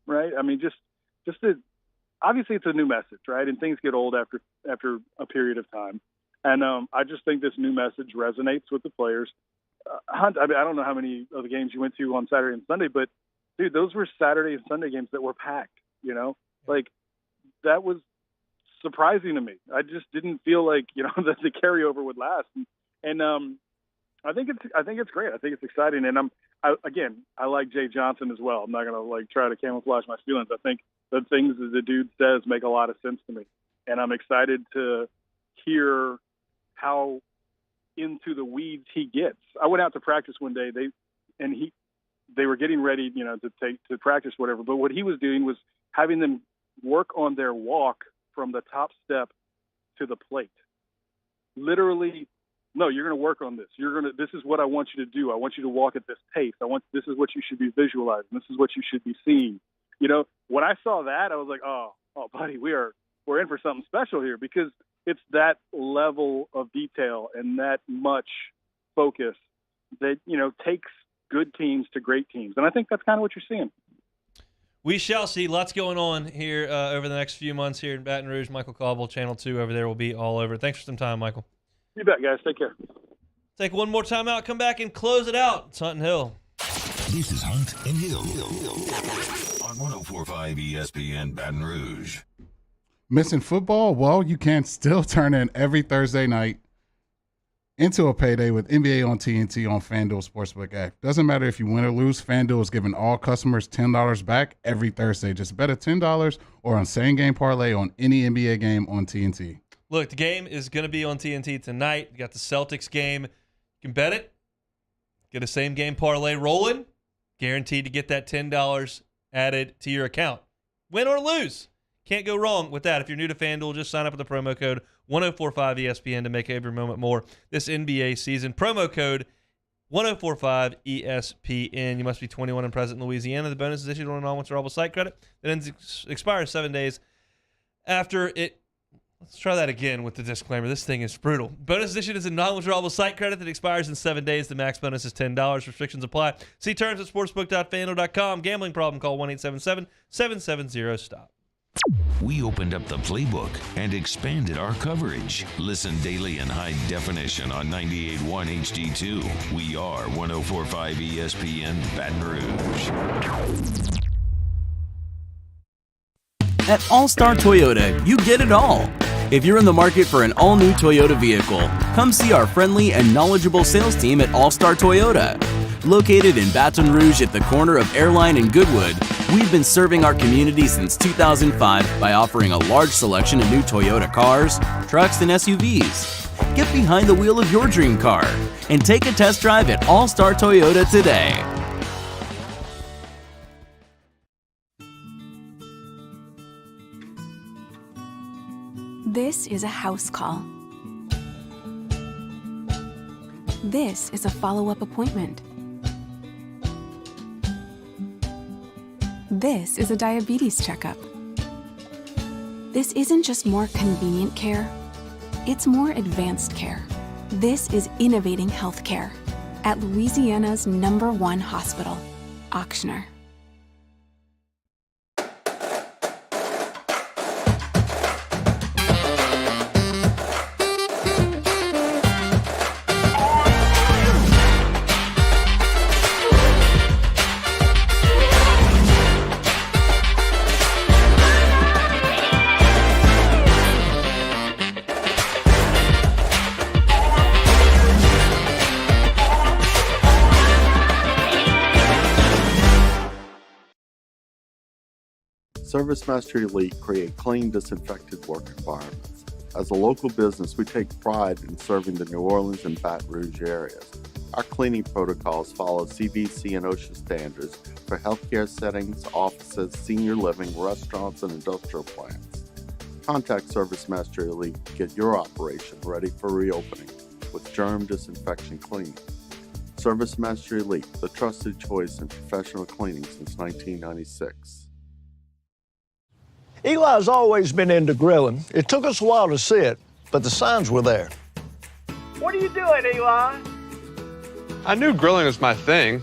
right? I mean, just obviously it's a new message, right? And things get old after a period of time. And I just think this new message resonates with the players. Hunt, I don't know how many of the games you went to on Saturday and Sunday, but dude, those were Saturday and Sunday games that were packed, that was surprising to me. I just didn't feel like, that the carryover would last. And I think it's great. I think it's exciting. And I like Jay Johnson as well. I'm not going to try to camouflage my feelings. I think the things that the dude says make a lot of sense to me. And I'm excited to hear how into the weeds he gets. I went out to practice one day. They were getting ready, to practice whatever. But what he was doing was having them work on their walk from the top step to the plate. Literally, no, you're going to work on this. This is what I want you to do. I want you to walk at this pace. This is what you should be visualizing. This is what you should be seeing. When I saw that, I was like, oh, buddy, we're in for something special here, because it's that level of detail and that much focus that, takes good teams to great teams. And I think that's kind of what you're seeing. We shall see. Lots going on here over the next few months here in Baton Rouge. Michael Cobble, Channel 2 over there, will be all over. Thanks for some time, Michael. You bet, guys. Take care. Take one more time out, come back and close it out. It's Hunt and Hill. This is Hunt and Hill on 104.5 ESPN Baton Rouge. Missing football? Well, you can still turn in every Thursday night into a payday with NBA on TNT on FanDuel Sportsbook app. Doesn't matter if you win or lose, FanDuel is giving all customers $10 back every Thursday. Just bet at $10 or on same game parlay on any NBA game on TNT. Look, the game is going to be on TNT tonight. You got the Celtics game. You can bet it. Get a same game parlay rolling. Guaranteed to get that $10 added to your account. Win or lose. Can't go wrong with that. If you're new to FanDuel, just sign up with the promo code 1045ESPN to make every moment more this NBA season. Promo code 1045ESPN. You must be 21 and present in Louisiana. The bonus is issued on a non-withdrawable site credit that expires 7 days after it. Let's try that again with the disclaimer. This thing is brutal. Bonus is issued as a non-withdrawable site credit that expires in 7 days. The max bonus is $10. Restrictions apply. See terms at sportsbook.fanduel.com. Gambling problem? Call 1-877-770-STOP. We opened up the playbook and expanded our coverage. Listen daily in high definition on 98.1 HD2. We are 104.5 ESPN Baton Rouge. At All-Star Toyota, you get it all. If you're in the market for an all-new Toyota vehicle, come see our friendly and knowledgeable sales team at All-Star Toyota. Located in Baton Rouge at the corner of Airline and Goodwood, we've been serving our community since 2005 by offering a large selection of new Toyota cars, trucks, and SUVs. Get behind the wheel of your dream car and take a test drive at All-Star Toyota today. This is a house call. This is a follow-up appointment. This is a diabetes checkup. This isn't just more convenient care, it's more advanced care. This is innovating healthcare at Louisiana's #1 hospital, Ochsner. Service Master Elite create clean, disinfected work environments. As a local business, we take pride in serving the New Orleans and Baton Rouge areas. Our cleaning protocols follow CDC and OSHA standards for healthcare settings, offices, senior living, restaurants, and industrial plants. Contact Service Master Elite to get your operation ready for reopening with germ disinfection cleaning. Service Master Elite, the trusted choice in professional cleaning since 1996. Eli's always been into grilling. It took us a while to see it, but the signs were there. What are you doing, Eli? I knew grilling was my thing.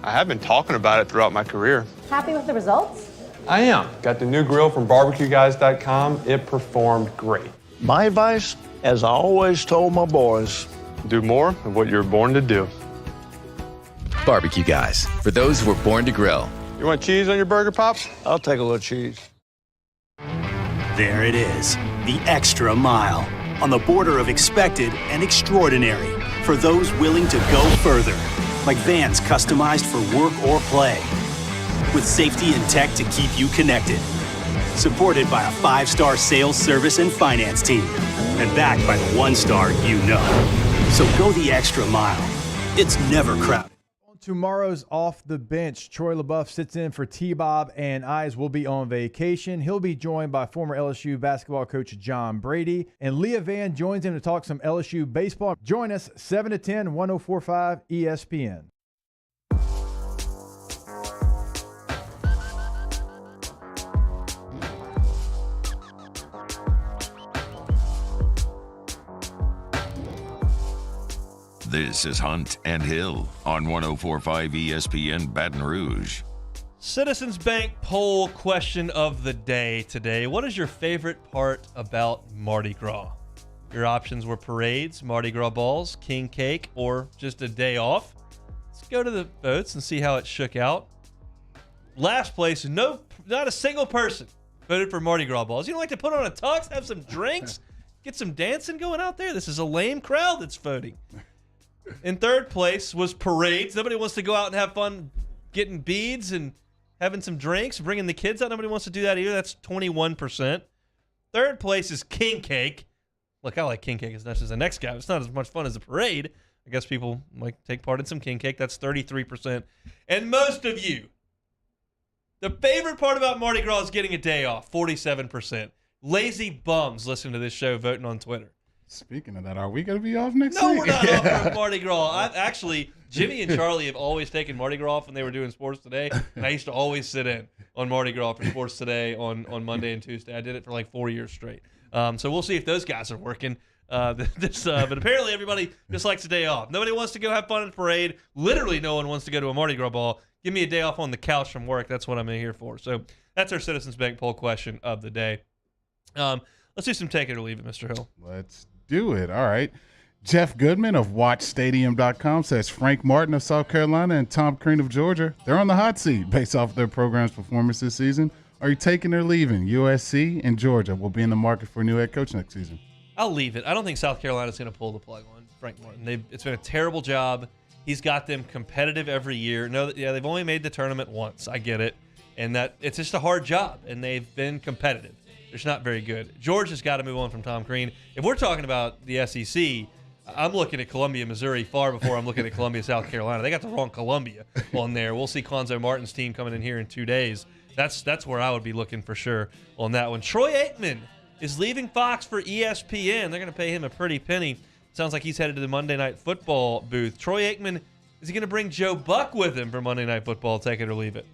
I have been talking about it throughout my career. Happy with the results? I am. Got the new grill from barbecueguys.com. It performed great. My advice, as I always told my boys, do more of what you're born to do. Barbecue Guys, for those who were born to grill. You want cheese on your burger, Pops? I'll take a little cheese. There it is, the extra mile, on the border of expected and extraordinary, for those willing to go further, like vans customized for work or play, with safety and tech to keep you connected. Supported by a 5-star sales, service, and finance team, and backed by the 1-star you know. So go the extra mile. It's never crowded. Tomorrow's Off the Bench. Troy LaBeouf sits in for T-Bob, and Eyes will be on vacation. He'll be joined by former LSU basketball coach John Brady, and Leah Van joins him to talk some LSU baseball. Join us 7 to 10, 104.5 ESPN. This is Hunt and Hill on 104.5 ESPN Baton Rouge. Citizens Bank poll question of the day today. What is your favorite part about Mardi Gras? Your options were parades, Mardi Gras balls, king cake, or just a day off. Let's go to the votes and see how it shook out. Last place, not a single person voted for Mardi Gras balls. You don't like to put on a tux, have some drinks, get some dancing going out there? This is a lame crowd that's voting. In third place was parades. Nobody wants to go out and have fun getting beads and having some drinks, bringing the kids out. Nobody wants to do that either. That's 21%. Third place is king cake. Look, I like king cake as much as the next guy. It's not as much fun as a parade. I guess people like take part in some king cake. That's 33%. And most of you, the favorite part about Mardi Gras is getting a day off, 47%. Lazy bums listen to this show voting on Twitter. Speaking of that, are we going to be off next week? No, we're not off for Mardi Gras. Actually, Jimmy and Charlie have always taken Mardi Gras off when they were doing Sports Today, and I used to always sit in on Mardi Gras for Sports Today on Monday and Tuesday. I did it for like 4 years straight. So we'll see if those guys are working. But apparently everybody just likes a day off. Nobody wants to go have fun at a parade. Literally no one wants to go to a Mardi Gras ball. Give me a day off on the couch from work. That's what I'm here for. So that's our Citizens Bank poll question of the day. Let's do some take it or leave it, Mr. Hill. Let's do it. All right. Jeff Goodman of WatchStadium.com says Frank Martin of South Carolina and Tom Crean of Georgia, they're on the hot seat based off their program's performance this season. Are you taking or leaving? USC and Georgia will be in the market for a new head coach next season. I'll leave it. I don't think South Carolina's going to pull the plug on Frank Martin. It's been a terrible job. He's got them competitive every year. They've only made the tournament once. I get it. And that it's just a hard job, and they've been competitive. It's not very good. Georgia's got to move on from Tom Crean. If we're talking about the SEC, I'm looking at Columbia, Missouri far before I'm looking at Columbia, South Carolina. They got the wrong Columbia on there. We'll see Cuonzo Martin's team coming in here in 2 days. That's where I would be looking for sure on that one. Troy Aikman is leaving Fox for ESPN. They're going to pay him a pretty penny. Sounds like he's headed to the Monday Night Football booth. Troy Aikman, is he going to bring Joe Buck with him for Monday Night Football? Take it or leave it.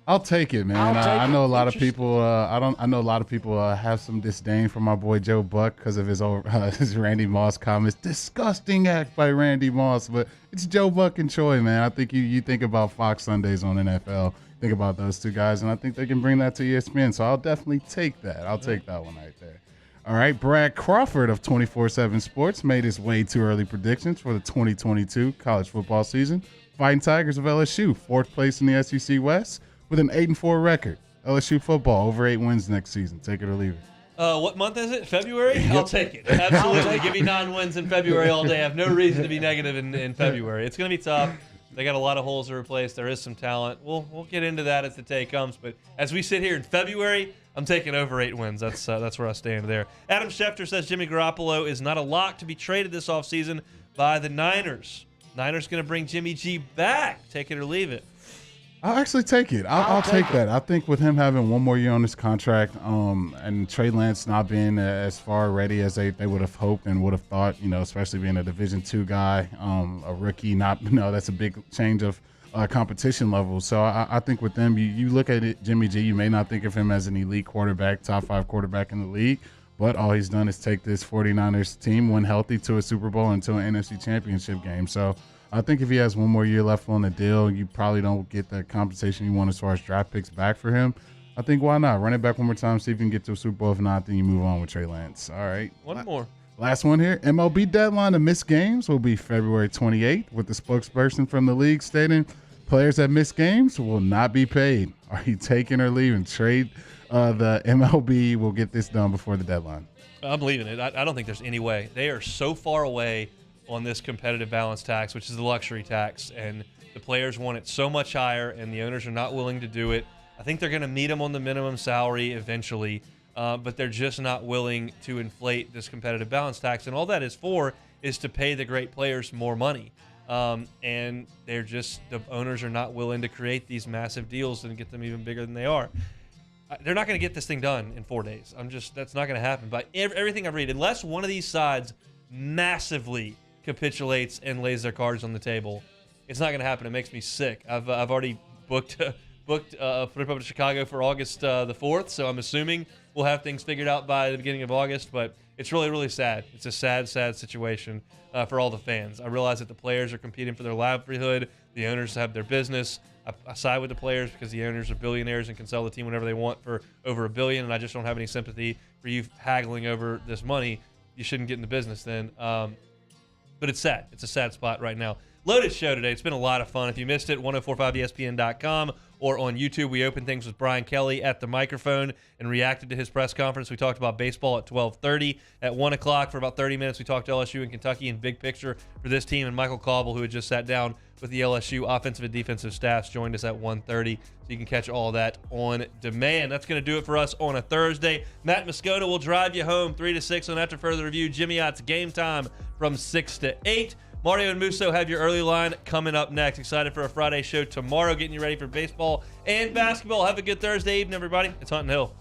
I'll take it, man. I know a lot of people. I know a lot of people have some disdain for my boy Joe Buck because of his Randy Moss comments. Disgusting act by Randy Moss, but it's Joe Buck and Troy, man. I think you think about Fox Sundays on NFL. Think about those two guys, and I think they can bring that to ESPN. So I'll definitely take that. I'll take that one right there. All right, Brad Crawford of 24/7 Sports made his way too early predictions for the 2022 college football season. Fighting Tigers of LSU, 4th place in the SEC West, with an 8-4 record. LSU football over 8 wins next season. Take it or leave it. What month is it? February? I'll take it. Absolutely. Give me 9 wins in February all day. I have no reason to be negative in February. It's going to be tough. They got a lot of holes to replace. There is some talent. We'll get into that as the day comes. But as we sit here in February, I'm taking over 8 wins. That's where I stand there. Adam Schefter says Jimmy Garoppolo is not a lock to be traded this offseason by the Niners. Niners going to bring Jimmy G back. Take it or leave it. I'll actually take it. I'll take that. I think with him having one more year on his contract, and Trey Lance not being as far ready as they would have hoped and would have thought, especially being a Division II guy, a rookie, that's a big change of competition level. So I think with them, you look at it, Jimmy G, you may not think of him as an elite quarterback, top 5 quarterback in the league, but all he's done is take this 49ers team, when healthy, to a Super Bowl and to an NFC Championship game. So I think if he has one more year left on the deal, you probably don't get the compensation you want as far as draft picks back for him. I think why not? Run it back one more time, see if you can get to a Super Bowl. If not, then you move on with Trey Lance. All right. One more. Last one here. MLB deadline to miss games will be February 28th, with the spokesperson from the league stating players that miss games will not be paid. Are you taking or leaving? Trade the MLB will get this done before the deadline. I'm leaving it. I don't think there's any way. They are so far away on this competitive balance tax, which is the luxury tax, and the players want it so much higher, and the owners are not willing to do it. I think they're going to meet them on the minimum salary eventually, but they're just not willing to inflate this competitive balance tax, and all that is for is to pay the great players more money. And the owners are not willing to create these massive deals and get them even bigger than they are. They're not going to get this thing done in 4 days. That's not going to happen. By everything I've read, unless one of these sides massively capitulates and lays their cards on the table, it's not going to happen. It makes me sick. I've already booked a trip up to Chicago for August the 4th, so I'm assuming we'll have things figured out by the beginning of August, but it's really, really sad. It's a sad, sad situation for all the fans. I realize that the players are competing for their livelihood. The owners have their business. I side with the players because the owners are billionaires and can sell the team whenever they want for over $1 billion, and I just don't have any sympathy for you haggling over this money. You shouldn't get in the business then. But it's sad. It's a sad spot right now. Loaded show today. It's been a lot of fun. If you missed it, 1045ESPN.com or on YouTube. We opened things with Brian Kelly at the microphone and reacted to his press conference. We talked about baseball at 12:30. At 1 o'clock for about 30 minutes, we talked to LSU and Kentucky and big picture for this team. And Michael Cobble, who had just sat down with the LSU offensive and defensive staffs, joined us at 1:30. So you can catch all that on demand. That's going to do it for us on a Thursday. Matt Moscona will drive you home 3 to 6 on After Further Review. Jimmy Ott's Game Time from 6 to 8. Mario and Musso have your early line coming up next. Excited for a Friday show tomorrow, getting you ready for baseball and basketball. Have a good Thursday evening, everybody. It's Hunt and Hill.